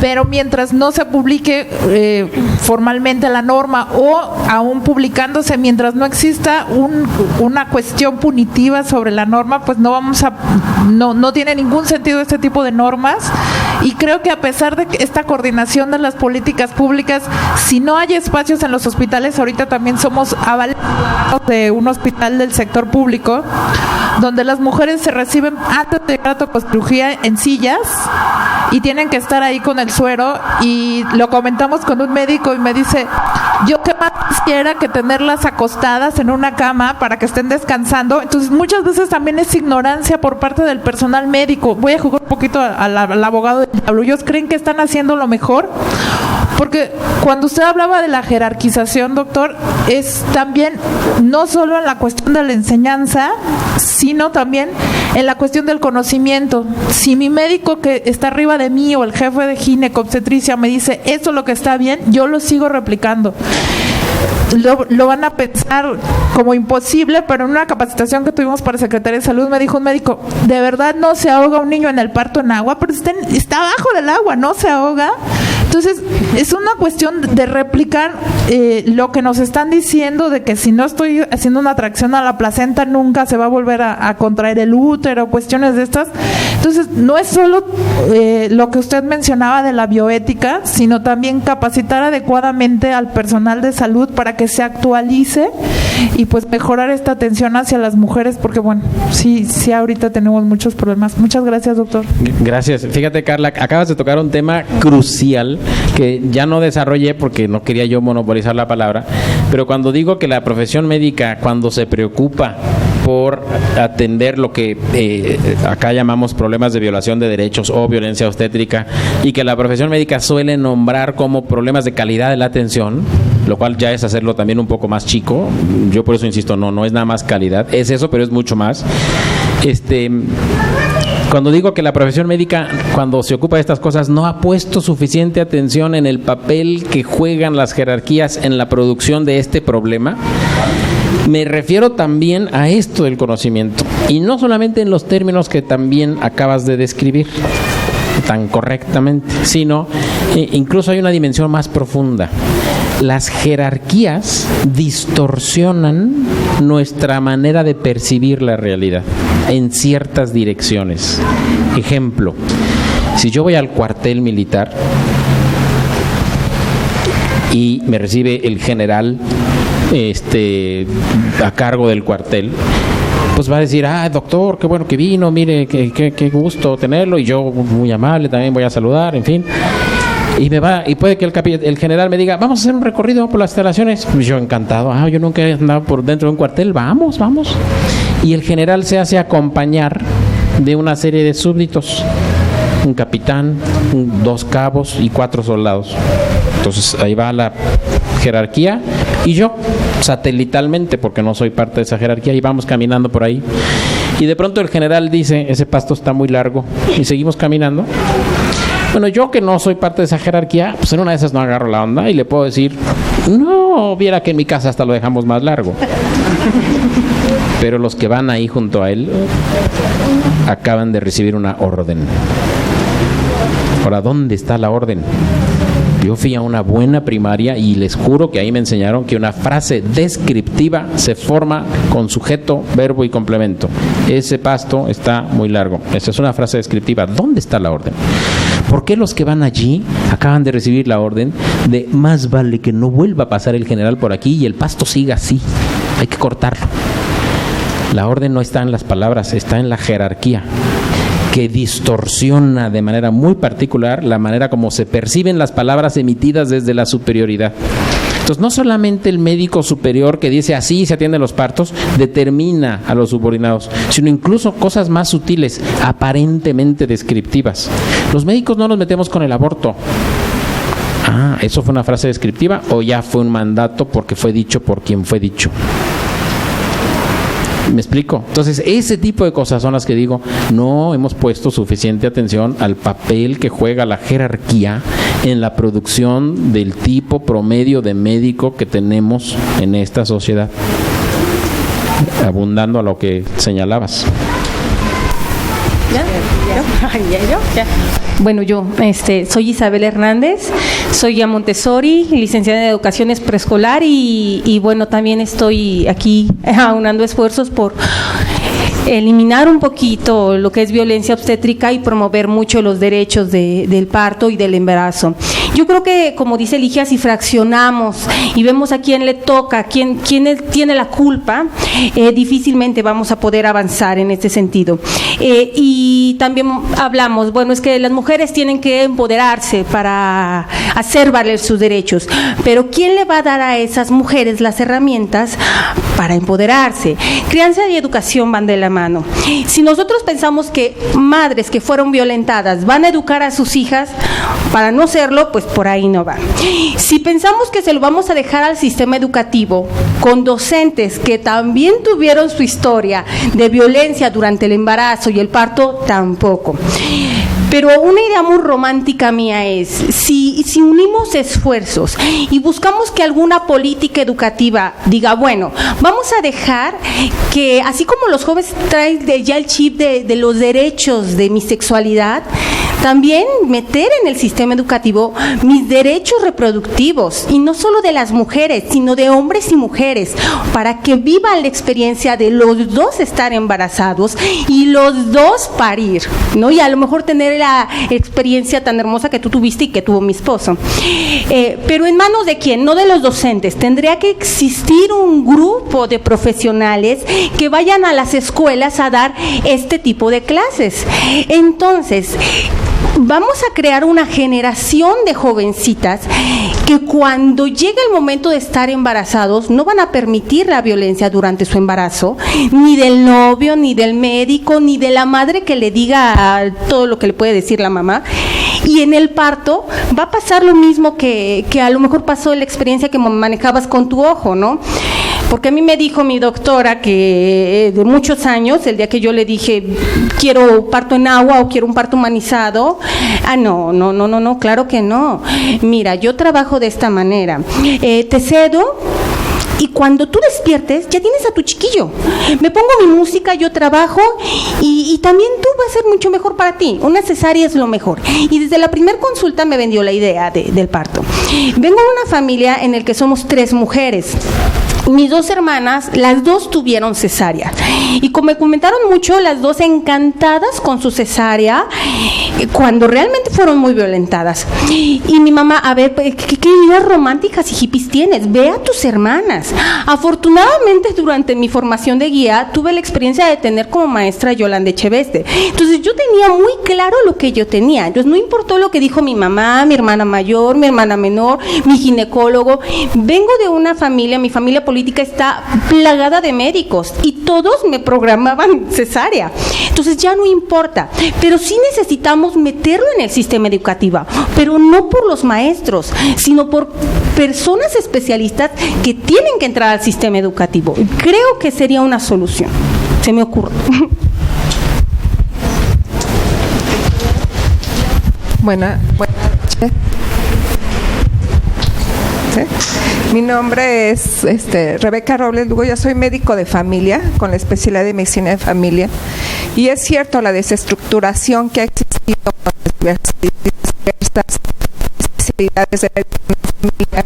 Pero mientras no se publique formalmente la norma o aún publicándose, mientras no exista una cuestión punitiva sobre la norma, pues no tiene ningún sentido este tipo de normas. Y creo que a pesar de esta coordinación de las políticas públicas, si no hay espacios en los hospitales, ahorita también somos avalados de un hospital del sector público, donde las mujeres se reciben antes de llegar a tococirugía en sillas y tienen que estar ahí con el suero, y lo comentamos con un médico y me dice, yo qué más quisiera que tenerlas acostadas en una cama para que estén descansando. Entonces muchas veces también es ignorancia por parte del personal médico. Voy a jugar un poquito al abogado del diablo. ¿Ellos creen que están haciendo lo mejor? Porque cuando usted hablaba de la jerarquización, doctor, es también no solo en la cuestión de la enseñanza, sino también en la cuestión del conocimiento. Si mi médico que está arriba de mí o el jefe de ginecobstetricia me dice esto es lo que está bien, yo lo sigo replicando. Lo van a pensar como imposible, pero en una capacitación que tuvimos para Secretaría de Salud me dijo un médico, de verdad no se ahoga un niño en el parto en agua, pero está abajo del agua, no se ahoga. Entonces es una cuestión de replicar lo que nos están diciendo, de que si no estoy haciendo una tracción a la placenta nunca se va a volver a contraer el útero, cuestiones de estas. Entonces no es solo lo que usted mencionaba de la bioética, sino también capacitar adecuadamente al personal de salud para que se actualice y pues mejorar esta atención hacia las mujeres, porque bueno, sí ahorita tenemos muchos problemas. Muchas gracias, doctor. Gracias. Fíjate, Carla, acabas de tocar un tema crucial que ya no desarrollé porque no quería yo monopolizar la palabra, pero cuando digo que la profesión médica, cuando se preocupa por atender lo que acá llamamos problemas de violación de derechos o violencia obstétrica, y que la profesión médica suele nombrar como problemas de calidad de la atención, lo cual ya es hacerlo también un poco más chico. Yo por eso insisto, no es nada más calidad, es eso, pero es mucho más. Cuando digo que la profesión médica, cuando se ocupa de estas cosas, no ha puesto suficiente atención en el papel que juegan las jerarquías en la producción de este problema, me refiero también a esto del conocimiento, y no solamente en los términos que también acabas de describir tan correctamente, sino incluso hay una dimensión más profunda. Las jerarquías distorsionan nuestra manera de percibir la realidad en ciertas direcciones. Ejemplo, si yo voy al cuartel militar y me recibe el general a cargo del cuartel, pues va a decir, doctor, qué bueno que vino, mire, qué gusto tenerlo, y yo muy amable también voy a saludar, en fin. Y puede que el general me diga, vamos a hacer un recorrido por las instalaciones. Pues yo encantado, yo nunca he andado por dentro de un cuartel, vamos. Y el general se hace acompañar de una serie de súbditos. un capitán, 2 cabos y 4 soldados. Entonces ahí va la jerarquía y yo, satelitalmente, porque no soy parte de esa jerarquía, y vamos caminando por ahí. Y de pronto el general dice, ese pasto está muy largo, y seguimos caminando. Bueno, yo que no soy parte de esa jerarquía, pues en una de esas no agarro la onda y le puedo decir, no, viera que en mi casa hasta lo dejamos más largo. Pero los que van ahí junto a él acaban de recibir una orden. Ahora, ¿dónde está la orden? Yo fui a una buena primaria y les juro que ahí me enseñaron que una frase descriptiva se forma con sujeto, verbo y complemento. Ese pasto está muy largo. Esa es una frase descriptiva. ¿Dónde está la orden? ¿Por qué los que van allí acaban de recibir la orden de más vale que no vuelva a pasar el general por aquí y el pasto siga así? Hay que cortarlo. La orden no está en las palabras, está en la jerarquía, que distorsiona de manera muy particular la manera como se perciben las palabras emitidas desde la superioridad. Entonces, no solamente el médico superior que dice así se atienden los partos, determina a los subordinados, sino incluso cosas más sutiles, aparentemente descriptivas. Los médicos no nos metemos con el aborto. ¿Eso fue una frase descriptiva o ya fue un mandato porque fue dicho por quien fue dicho? ¿Me explico? Entonces, ese tipo de cosas son las que digo, no hemos puesto suficiente atención al papel que juega la jerarquía en la producción del tipo promedio de médico que tenemos en esta sociedad. Abundando a lo que señalabas. Bueno, yo soy Isabel Hernández, soy ya Montessori, licenciada en Educación Preescolar y bueno, también estoy aquí aunando esfuerzos por eliminar un poquito lo que es violencia obstétrica y promover mucho los derechos del parto y del embarazo. Yo creo que, como dice Ligia, si fraccionamos y vemos a quién le toca, quién tiene la culpa, difícilmente vamos a poder avanzar en este sentido. Y también hablamos, bueno, es que las mujeres tienen que empoderarse para hacer valer sus derechos, pero ¿quién le va a dar a esas mujeres las herramientas para empoderarse? Crianza y educación van de la mano. Si nosotros pensamos que madres que fueron violentadas van a educar a sus hijas para no serlo, pues por ahí no va. Si pensamos que se lo vamos a dejar al sistema educativo con docentes que también tuvieron su historia de violencia durante el embarazo y el parto, tampoco. Pero una idea muy romántica mía es, si unimos esfuerzos y buscamos que alguna política educativa diga, bueno, vamos a dejar que, así como los jóvenes traen ya el chip de los derechos de mi sexualidad, también meter en el sistema educativo mis derechos reproductivos, y no solo de las mujeres, sino de hombres y mujeres, para que vivan la experiencia de los dos estar embarazados y los dos parir, ¿no? Y a lo mejor tener la experiencia tan hermosa que tú tuviste y que tuvo mi esposo. Pero ¿en manos de quién? No de los docentes. Tendría que existir un grupo de profesionales que vayan a las escuelas a dar este tipo de clases. Entonces, vamos a crear una generación de jovencitas que cuando llegue el momento de estar embarazados no van a permitir la violencia durante su embarazo, ni del novio, ni del médico, ni de la madre que le diga todo lo que le puede decir la mamá. Y en el parto va a pasar lo mismo que a lo mejor pasó en la experiencia que manejabas con tu ojo, ¿no? Porque a mí me dijo mi doctora que de muchos años, el día que yo le dije quiero parto en agua o quiero un parto humanizado, no, claro que no. Mira, yo trabajo de esta manera, te cedo y cuando tú despiertes ya tienes a tu chiquillo. Me pongo mi música, yo trabajo y también tú va a ser mucho mejor para ti. Una cesárea es lo mejor. Y desde la primera consulta me vendió la idea del parto. Vengo de una familia en la que somos 3 mujeres. Mis 2 hermanas, las 2 tuvieron cesárea y como me comentaron mucho, las 2 encantadas con su cesárea cuando realmente fueron muy violentadas. Y mi mamá, a ver, ¿qué ideas románticas y hippies tienes? Ve a tus hermanas. Afortunadamente, durante mi formación de guía, tuve la experiencia de tener como maestra a Yolanda Echeveste. Entonces, yo tenía muy claro lo que yo tenía. Entonces, no importó lo que dijo mi mamá, mi hermana mayor, mi hermana menor, mi ginecólogo. Vengo de una familia, mi familia política política está plagada de médicos y todos me programaban cesárea. Entonces ya no importa, pero sí necesitamos meterlo en el sistema educativo, pero no por los maestros, sino por personas especialistas que tienen que entrar al sistema educativo. Creo que sería una solución, se me ocurre. Buenas noches. ¿Sí? Mi nombre es Rebeca Robles Lugo, yo soy médico de familia con la especialidad de medicina de familia, y es cierto la desestructuración que ha existido con las diversas especialidades de la familia.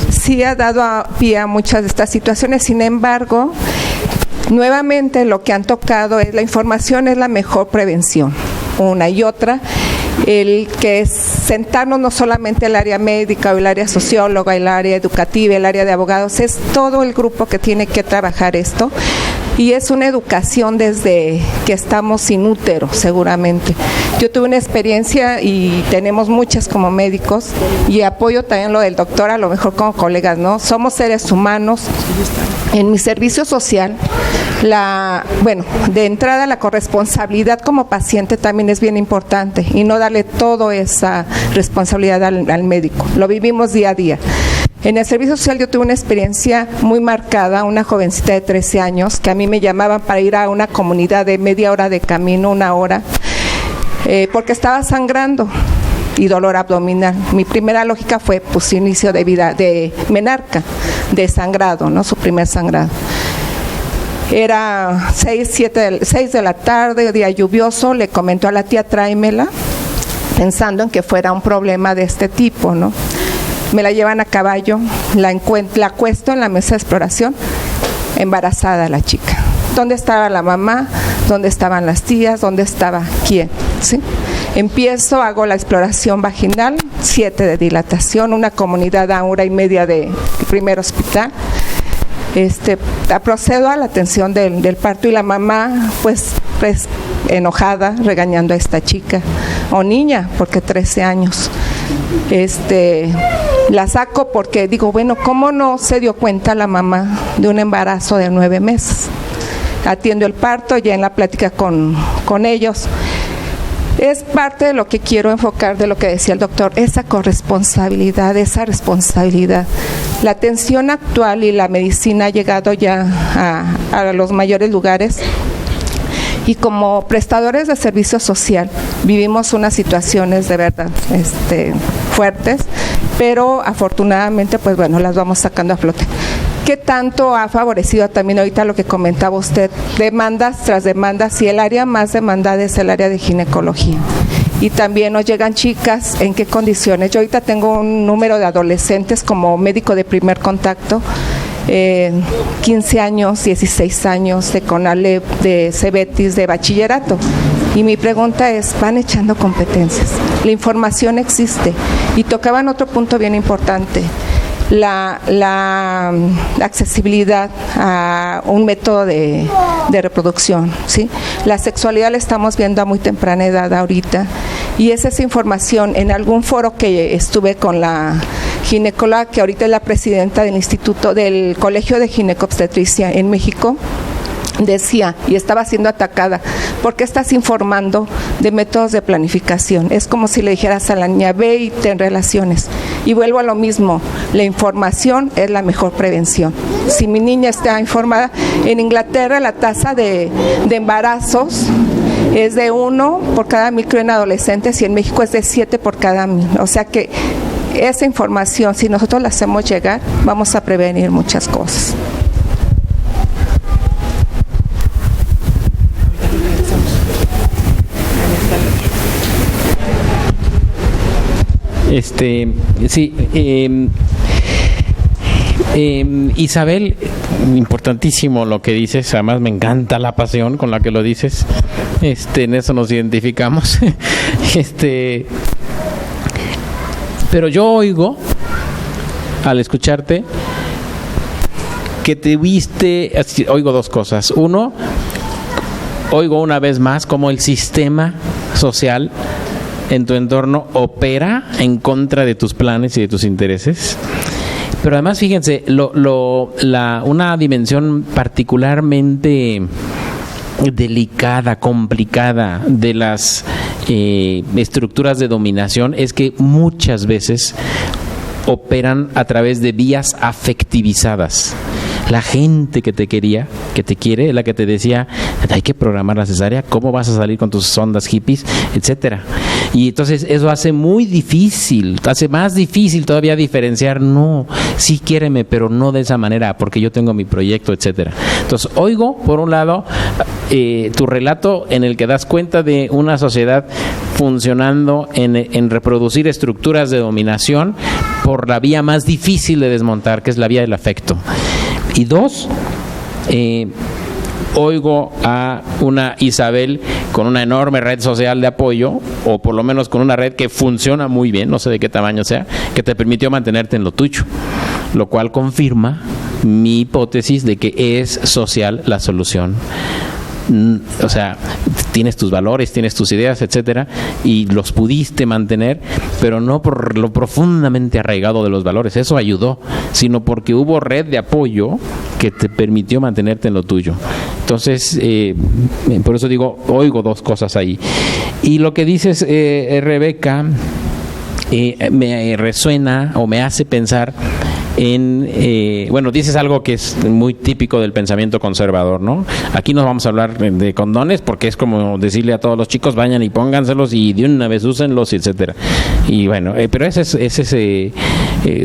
Sí ha dado pie a muchas de estas situaciones, sin embargo, nuevamente lo que han tocado es la información es la mejor prevención, una y otra. El que es sentarnos no solamente el área médica o el área socióloga, el área educativa, el área de abogados, es todo el grupo que tiene que trabajar esto, y es una educación desde que estamos sin útero, seguramente. Yo tuve una experiencia y tenemos muchas como médicos, y apoyo también lo del doctor, a lo mejor como colegas, ¿no? Somos seres humanos. En mi servicio social, de entrada la corresponsabilidad como paciente también es bien importante, y no darle toda esa responsabilidad al médico. Lo vivimos día a día. En el servicio social yo tuve una experiencia muy marcada, una jovencita de 13 años, que a mí me llamaban para ir a una comunidad de media hora de camino, 1 hora, porque estaba sangrando y dolor abdominal. Mi primera lógica fue inicio de vida de menarca, de sangrado, ¿no? Su primer sangrado. Era 6 de la tarde, día lluvioso, le comentó a la tía, tráemela, pensando en que fuera un problema de este tipo, ¿no? Me la llevan a caballo, la acuesto en la mesa de exploración, embarazada la chica. ¿Dónde estaba la mamá? ¿Dónde estaban las tías? ¿Dónde estaba quién? ¿Sí? Hago la exploración vaginal, 7 de dilatación, una comunidad a 1:30 del primer hospital. Procedo a la atención del parto, y la mamá pues enojada, regañando a esta chica o niña, porque 13 años. La saco porque digo, bueno, ¿cómo no se dio cuenta la mamá de un embarazo de 9 meses? Atiendo el parto, ya en la plática con ellos. Es parte de lo que quiero enfocar, de lo que decía el doctor, esa corresponsabilidad, esa responsabilidad. La atención actual y la medicina ha llegado ya a los mayores lugares, y como prestadores de servicio social vivimos unas situaciones de verdad fuertes, pero afortunadamente pues bueno, las vamos sacando a flote. ¿Qué tanto ha favorecido también ahorita lo que comentaba usted? Demandas tras demandas, y el área más demandada es el área de ginecología. Y también nos llegan chicas, ¿en qué condiciones? Yo ahorita tengo un número de adolescentes como médico de primer contacto, 15 años, 16 años de CONALEP, de CEBETIS, de bachillerato. Y mi pregunta es, ¿van echando competencias? La información existe. Y tocaban otro punto bien importante, la accesibilidad a un método de reproducción, ¿sí? La sexualidad la estamos viendo a muy temprana edad ahorita, y es esa información. En algún foro que estuve con la ginecóloga, que ahorita es la presidenta del Colegio de Ginecobstetricia en México, decía, y estaba siendo atacada, ¿por qué estás informando de métodos de planificación? Es como si le dijeras a la niña, ve y ten relaciones. Y vuelvo a lo mismo, la información es la mejor prevención. Si mi niña está informada, en Inglaterra la tasa de embarazos es de 1 por cada 1.000 en adolescentes, y en México es de 7 por cada 1.000. O sea que esa información, si nosotros la hacemos llegar, vamos a prevenir muchas cosas. Sí, Isabel, importantísimo lo que dices, además me encanta la pasión con la que lo dices, en eso nos identificamos. Pero yo oigo, al escucharte, que te viste, oigo dos cosas. Uno, oigo una vez más cómo el sistema social en tu entorno opera en contra de tus planes y de tus intereses. Pero además, fíjense, una dimensión particularmente delicada, complicada de las estructuras de dominación es que muchas veces operan a través de vías afectivizadas. La gente que te quería, que te quiere, la que te decía, hay que programar la cesárea, ¿cómo vas a salir con tus ondas hippies? Etcétera. Y entonces eso hace más difícil todavía diferenciar, no, sí quiéreme, pero no de esa manera, porque yo tengo mi proyecto, etcétera. Entonces, oigo, por un lado, tu relato en el que das cuenta de una sociedad funcionando en reproducir estructuras de dominación por la vía más difícil de desmontar, que es la vía del afecto. Y dos, oigo a una Isabel con una enorme red social de apoyo, o por lo menos con una red que funciona muy bien, no sé de qué tamaño sea, que te permitió mantenerte en lo tuyo, lo cual confirma mi hipótesis de que es social la solución. O sea, tienes tus valores, tienes tus ideas, etcétera, y los pudiste mantener, pero no por lo profundamente arraigado de los valores, eso ayudó, sino porque hubo red de apoyo que te permitió mantenerte en lo tuyo. Entonces, por eso digo, oigo dos cosas ahí. Y lo que dices, Rebeca, me resuena o me hace pensar dices algo que es muy típico del pensamiento conservador, ¿no? Aquí no vamos a hablar de condones porque es como decirle a todos los chicos, vayan y pónganselos y de una vez úsenlos, etcétera. Y bueno, pero ese es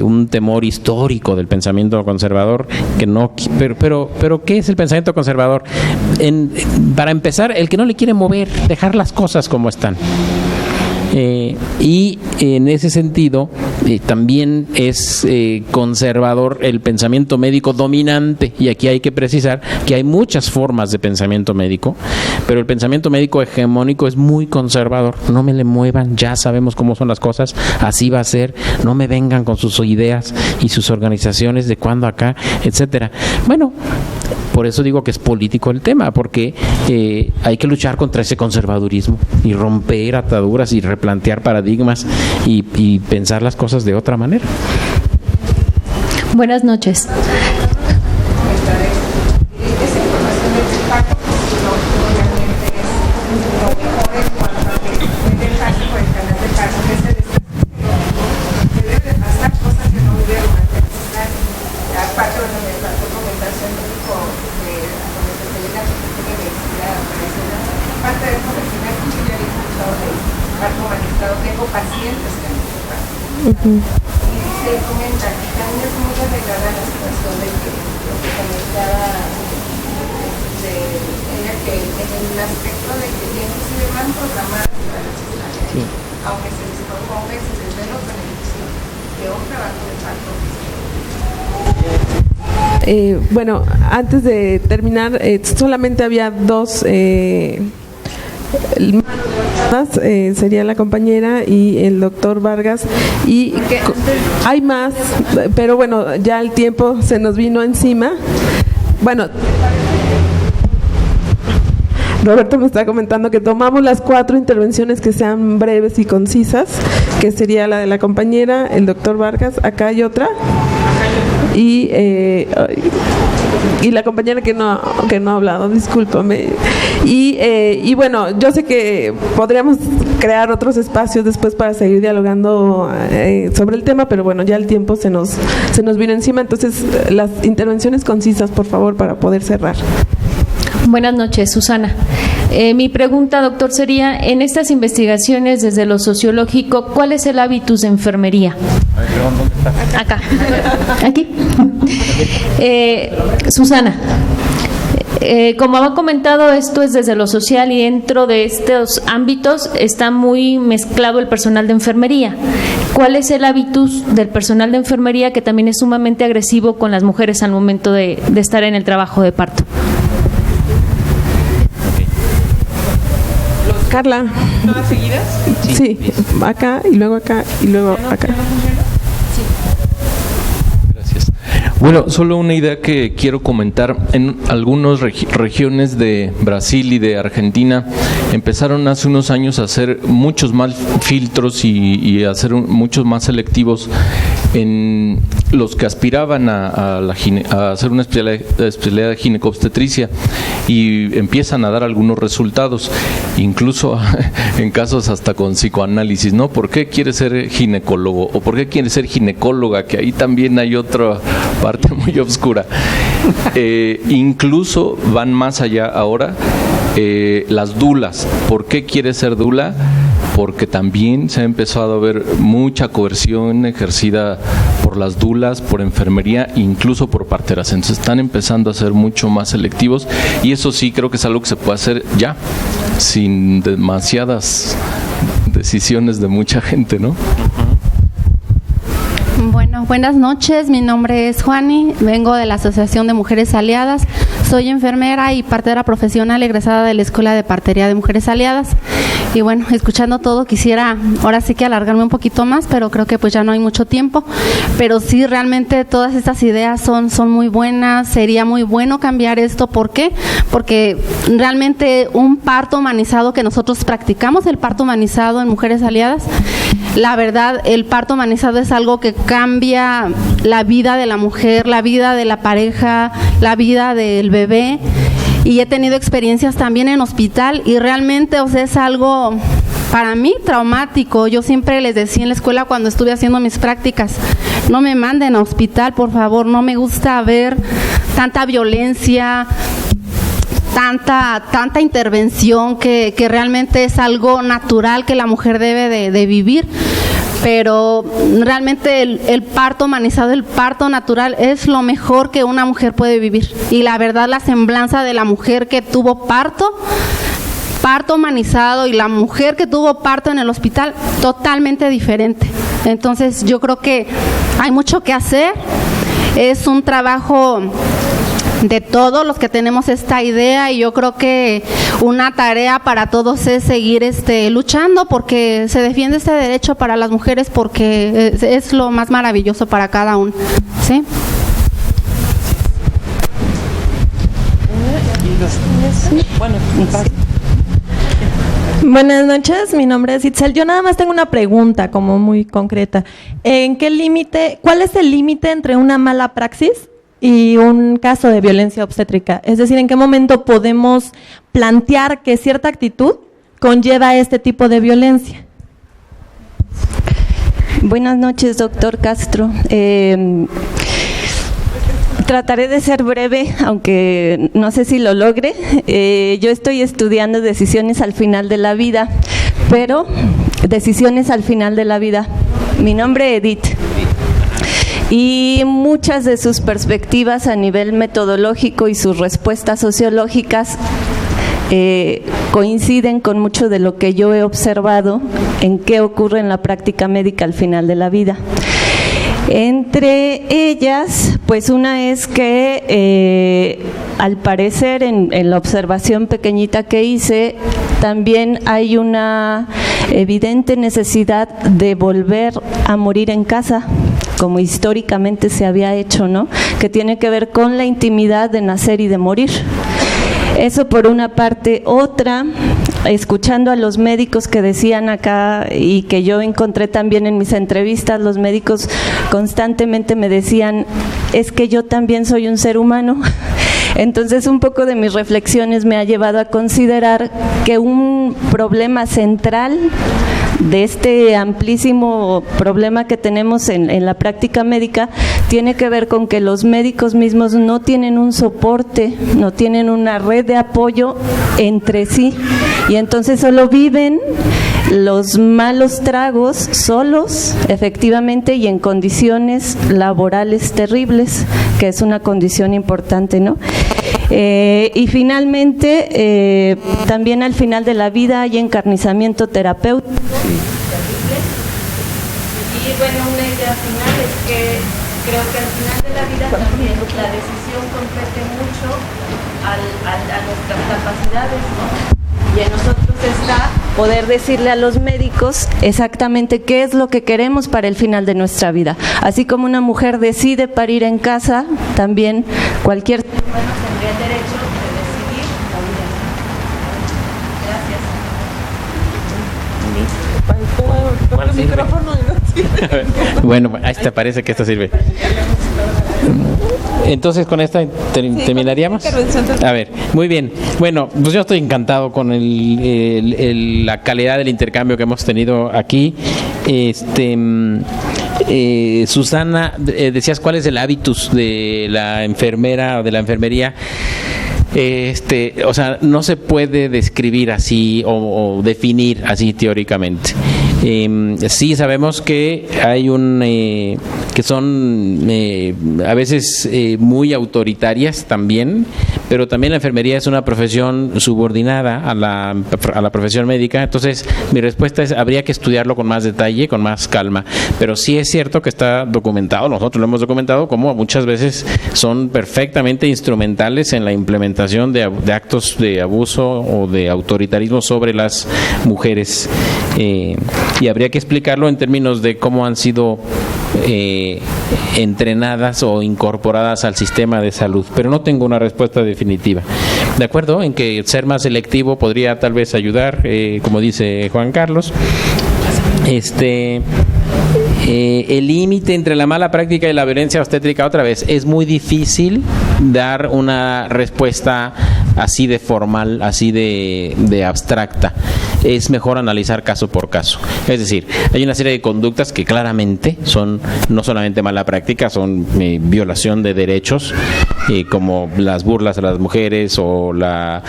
un temor histórico del pensamiento conservador que no, pero ¿qué es el pensamiento conservador? Para empezar, el que no le quiere mover, dejar las cosas como están. Y en ese sentido también es conservador el pensamiento médico dominante, y aquí hay que precisar que hay muchas formas de pensamiento médico, pero el pensamiento médico hegemónico es muy conservador. No me le muevan, ya sabemos cómo son las cosas, así va a ser, no me vengan con sus ideas y sus organizaciones de cuándo acá, etcétera. Bueno, por eso digo que es político el tema, porque hay que luchar contra ese conservadurismo y romper ataduras y replantear paradigmas y pensar las cosas de otra manera. Buenas noches. Tengo pacientes que han hecho parto. Y se comenta que también es muy arreglada la situación de que lo que comentaba de ella, que en el aspecto de que ya no se van programadas para la cesárea, aunque se les proponga y se les dé los beneficios de un trabajo de parto. Bueno, antes de terminar, solamente había dos sería la compañera y el doctor Vargas, y hay más, pero bueno, ya el tiempo se nos vino encima. Bueno, Roberto me está comentando que tomamos las 4 intervenciones que sean breves y concisas, que sería la de la compañera, el doctor Vargas, acá hay otra, y la compañera que no ha hablado, discúlpame. Y bueno, yo sé que podríamos crear otros espacios después para seguir dialogando sobre el tema, pero bueno, ya el tiempo se nos vino encima. Entonces, las intervenciones concisas, por favor, para poder cerrar. Buenas noches, Susana. Mi pregunta, doctor, sería, en estas investigaciones desde lo sociológico, ¿cuál es el hábitus de enfermería? ¿Dónde está? Acá. Aquí. Susana, como ha comentado, esto es desde lo social y dentro de estos ámbitos está muy mezclado el personal de enfermería. ¿Cuál es el hábitus del personal de enfermería que también es sumamente agresivo con las mujeres al momento de estar en el trabajo de parto? Carla. ¿Todas seguidas? Sí, acá y luego acá y luego acá. Gracias. Bueno, solo una idea que quiero comentar. En algunas regiones de Brasil y de Argentina empezaron hace unos años a hacer muchos más filtros y a hacer muchos más selectivos en los que aspiraban a hacer una especialidad de ginecobstetricia, y empiezan a dar algunos resultados, incluso en casos hasta con psicoanálisis, ¿no? ¿Por qué quiere ser ginecólogo? ¿O por qué quiere ser ginecóloga? Que ahí también hay otra parte muy oscura. Incluso van más allá ahora, las dulas. ¿Por qué quiere ser dula? Porque también se ha empezado a ver mucha coerción ejercida por las dulas, por enfermería, incluso por parteras. Entonces están empezando a ser mucho más selectivos, y eso sí creo que es algo que se puede hacer ya, sin demasiadas decisiones de mucha gente, ¿no? Bueno, buenas noches, mi nombre es Juani, vengo de la Asociación de Mujeres Aliadas, soy enfermera y partera profesional egresada de la Escuela de Partería de Mujeres Aliadas. Y bueno, escuchando todo quisiera ahora sí que alargarme un poquito más, pero creo que pues ya no hay mucho tiempo. Pero sí, realmente todas estas ideas son muy buenas, sería muy bueno cambiar esto. ¿Por qué? Porque realmente un parto humanizado que nosotros practicamos, el parto humanizado en Mujeres Aliadas, la verdad, el parto humanizado es algo que cambia la vida de la mujer, la vida de la pareja, la vida del bebé. Y he tenido experiencias también en hospital y realmente, o sea, es algo para mí traumático. Yo siempre les decía en la escuela cuando estuve haciendo mis prácticas, no me manden a hospital, por favor, no me gusta ver tanta violencia, tanta intervención que realmente es algo natural que la mujer debe de vivir. Pero realmente el parto humanizado, el parto natural es lo mejor que una mujer puede vivir. Y la verdad, la semblanza de la mujer que tuvo parto humanizado y la mujer que tuvo parto en el hospital, totalmente diferente. Entonces yo creo que hay mucho que hacer, es un trabajo de todos los que tenemos esta idea, y yo creo que una tarea para todos es seguir luchando porque se defiende este derecho para las mujeres, porque es lo más maravilloso para cada uno, ¿sí? Buenas noches, mi nombre es Itzel. Yo nada más tengo una pregunta como muy concreta. ¿Cuál es el límite entre una mala praxis y un caso de violencia obstétrica? Es decir, ¿en qué momento podemos plantear que cierta actitud conlleva este tipo de violencia? Buenas noches, doctor Castro. Trataré de ser breve, aunque no sé si lo logre. Yo estoy estudiando decisiones al final de la vida, pero decisiones al final de la vida. Mi nombre es Edith. Y muchas de sus perspectivas a nivel metodológico y sus respuestas sociológicas coinciden con mucho de lo que yo he observado en qué ocurre en la práctica médica al final de la vida. Entre ellas, pues una es que al parecer en la observación pequeñita que hice, también hay una evidente necesidad de volver a morir en casa, como históricamente se había hecho, ¿no? Que tiene que ver con la intimidad de nacer y de morir. Eso por una parte. Otra, escuchando a los médicos que decían acá y que yo encontré también en mis entrevistas, los médicos constantemente me decían, es que yo también soy un ser humano. Entonces un poco de mis reflexiones me ha llevado a considerar que un problema central de este amplísimo problema que tenemos en la práctica médica tiene que ver con que los médicos mismos no tienen un soporte, no tienen una red de apoyo entre sí, y entonces solo viven los malos tragos solos, efectivamente, y en condiciones laborales terribles, que es una condición importante, ¿no? Y finalmente, también al final de la vida hay encarnizamiento terapéutico. Y bueno, una idea final es que creo que al final de la vida también la decisión compete mucho a nuestras capacidades, ¿no? Y Y en nosotros está poder decirle a los médicos exactamente qué es lo que queremos para el final de nuestra vida. Así como una mujer decide parir en casa, también cualquier ser humano tendría el derecho de decidir la vida. Bueno, ahí te parece que esta sirve. Entonces, con esta terminaríamos. A ver, muy bien. Bueno, pues yo estoy encantado con la calidad del intercambio que hemos tenido aquí. Susana, decías cuál es el hábitus de la enfermera o de la enfermería. O sea, no se puede describir así o definir así teóricamente. Sí sabemos que hay que son a veces muy autoritarias también, pero también la enfermería es una profesión subordinada a la profesión médica. Entonces mi respuesta es, habría que estudiarlo con más detalle, con más calma, pero sí es cierto que está documentado, nosotros lo hemos documentado, como muchas veces son perfectamente instrumentales en la implementación de actos de abuso o de autoritarismo sobre las mujeres, y habría que explicarlo en términos de cómo han sido entrenadas o incorporadas al sistema de salud, pero no tengo una respuesta definitiva. De acuerdo en que ser más selectivo podría tal vez ayudar, como dice Juan Carlos. El límite entre la mala práctica y la violencia obstétrica, otra vez, es muy difícil dar una respuesta así de formal, así de abstracta. Es mejor analizar caso por caso. Es decir, hay una serie de conductas que claramente son no solamente mala práctica, son violación de derechos, como las burlas a las mujeres o la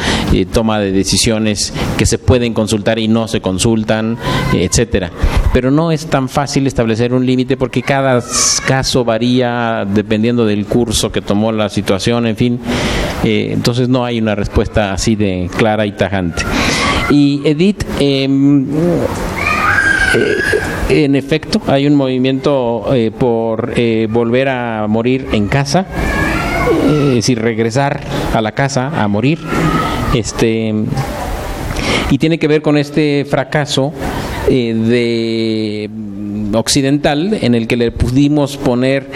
toma de decisiones que se pueden consultar y no se consultan, etcétera. Pero no es tan fácil establecer un límite porque cada caso varía dependiendo del curso que tomó la situación, en fin. Entonces no hay una respuesta así de clara y tajante. Y Edith, en efecto, hay un movimiento por volver a morir en casa, es decir, regresar a la casa a morir, y tiene que ver con este fracaso de occidental en el que le pudimos poner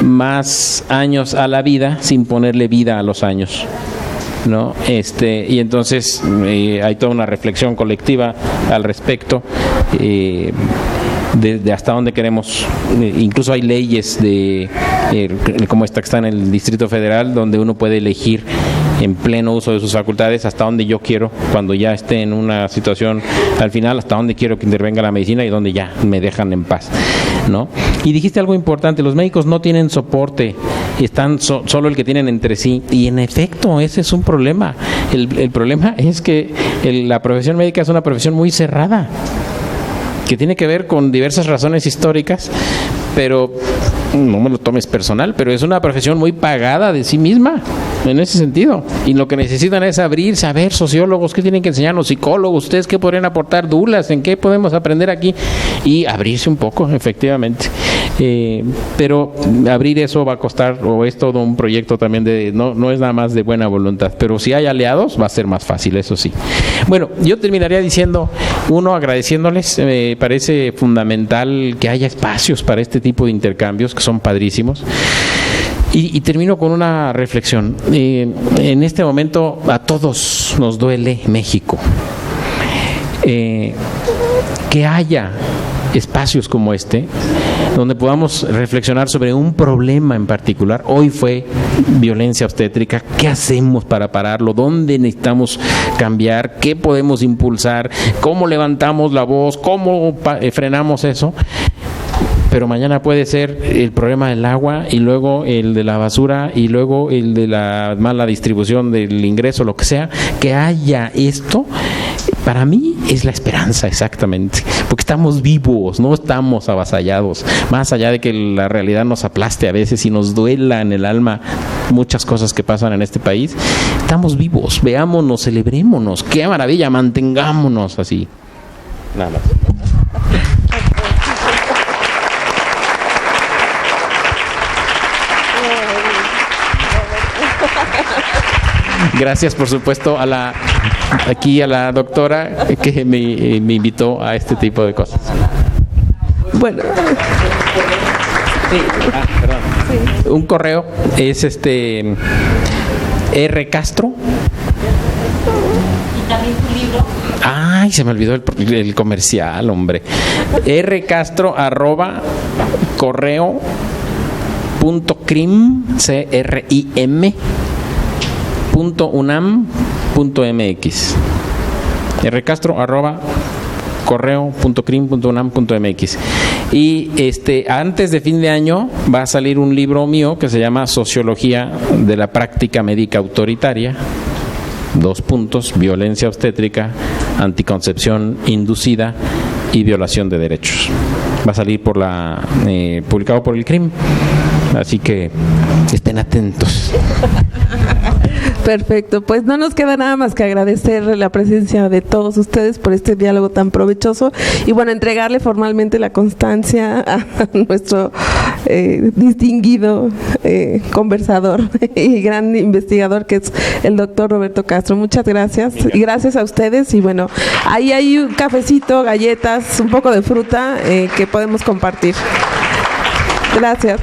más años a la vida sin ponerle vida a los años, ¿no? Y entonces hay toda una reflexión colectiva al respecto, de hasta dónde queremos. Incluso hay leyes como esta que está en el Distrito Federal, donde uno puede elegir en pleno uso de sus facultades hasta dónde yo quiero, cuando ya esté en una situación al final, hasta dónde quiero que intervenga la medicina y dónde ya me dejan en paz, ¿no? Y dijiste algo importante, los médicos no tienen soporte, están solo el que tienen entre sí, y en efecto ese es un problema. El problema es que la profesión médica es una profesión muy cerrada, que tiene que ver con diversas razones históricas, pero no me lo tomes personal, pero es una profesión muy pagada de sí misma en ese sentido, y lo que necesitan es abrirse a ver sociólogos, qué tienen que enseñarnos, psicólogos, ustedes qué podrían aportar, dulas, en qué podemos aprender aquí, y abrirse un poco, efectivamente. Pero abrir eso va a costar, o es todo un proyecto también no es nada más de buena voluntad, pero si hay aliados va a ser más fácil, eso sí. Bueno, yo terminaría diciendo, agradeciéndoles, me parece fundamental que haya espacios para este tipo de intercambios que son padrísimos. Y termino con una reflexión. En este momento a todos nos duele México. Que haya espacios como este, donde podamos reflexionar sobre un problema en particular. Hoy fue violencia obstétrica. ¿Qué hacemos para pararlo? ¿Dónde necesitamos cambiar? ¿Qué podemos impulsar? ¿Cómo levantamos la voz? ¿Cómo frenamos eso? Pero mañana puede ser el problema del agua, y luego el de la basura, y luego el de la mala distribución del ingreso, lo que sea. Que haya esto, para mí es la esperanza, exactamente, porque estamos vivos, no estamos avasallados, más allá de que la realidad nos aplaste a veces y nos duela en el alma muchas cosas que pasan en este país. Estamos vivos, veámonos, celebrémonos, qué maravilla, mantengámonos así, nada más. Gracias, por supuesto, a la doctora que me invitó a este tipo de cosas. Bueno. Sí, perdón. Sí. Un correo es rcastro. Y también tu libro. Ay, se me olvidó el comercial, hombre. rcastro@correo.crim.unam.mx. rcastro@correo.crim.unam.mx. Y antes de fin de año va a salir un libro mío que se llama Sociología de la práctica médica autoritaria. : violencia obstétrica, anticoncepción inducida y violación de derechos. Va a salir publicado por el CRIM, así que estén atentos. Perfecto, pues no nos queda nada más que agradecer la presencia de todos ustedes por este diálogo tan provechoso y bueno, entregarle formalmente la constancia a nuestro distinguido conversador y gran investigador que es el doctor Roberto Castro. Muchas gracias y gracias a ustedes y bueno, ahí hay un cafecito, galletas, un poco de fruta que podemos compartir. Gracias.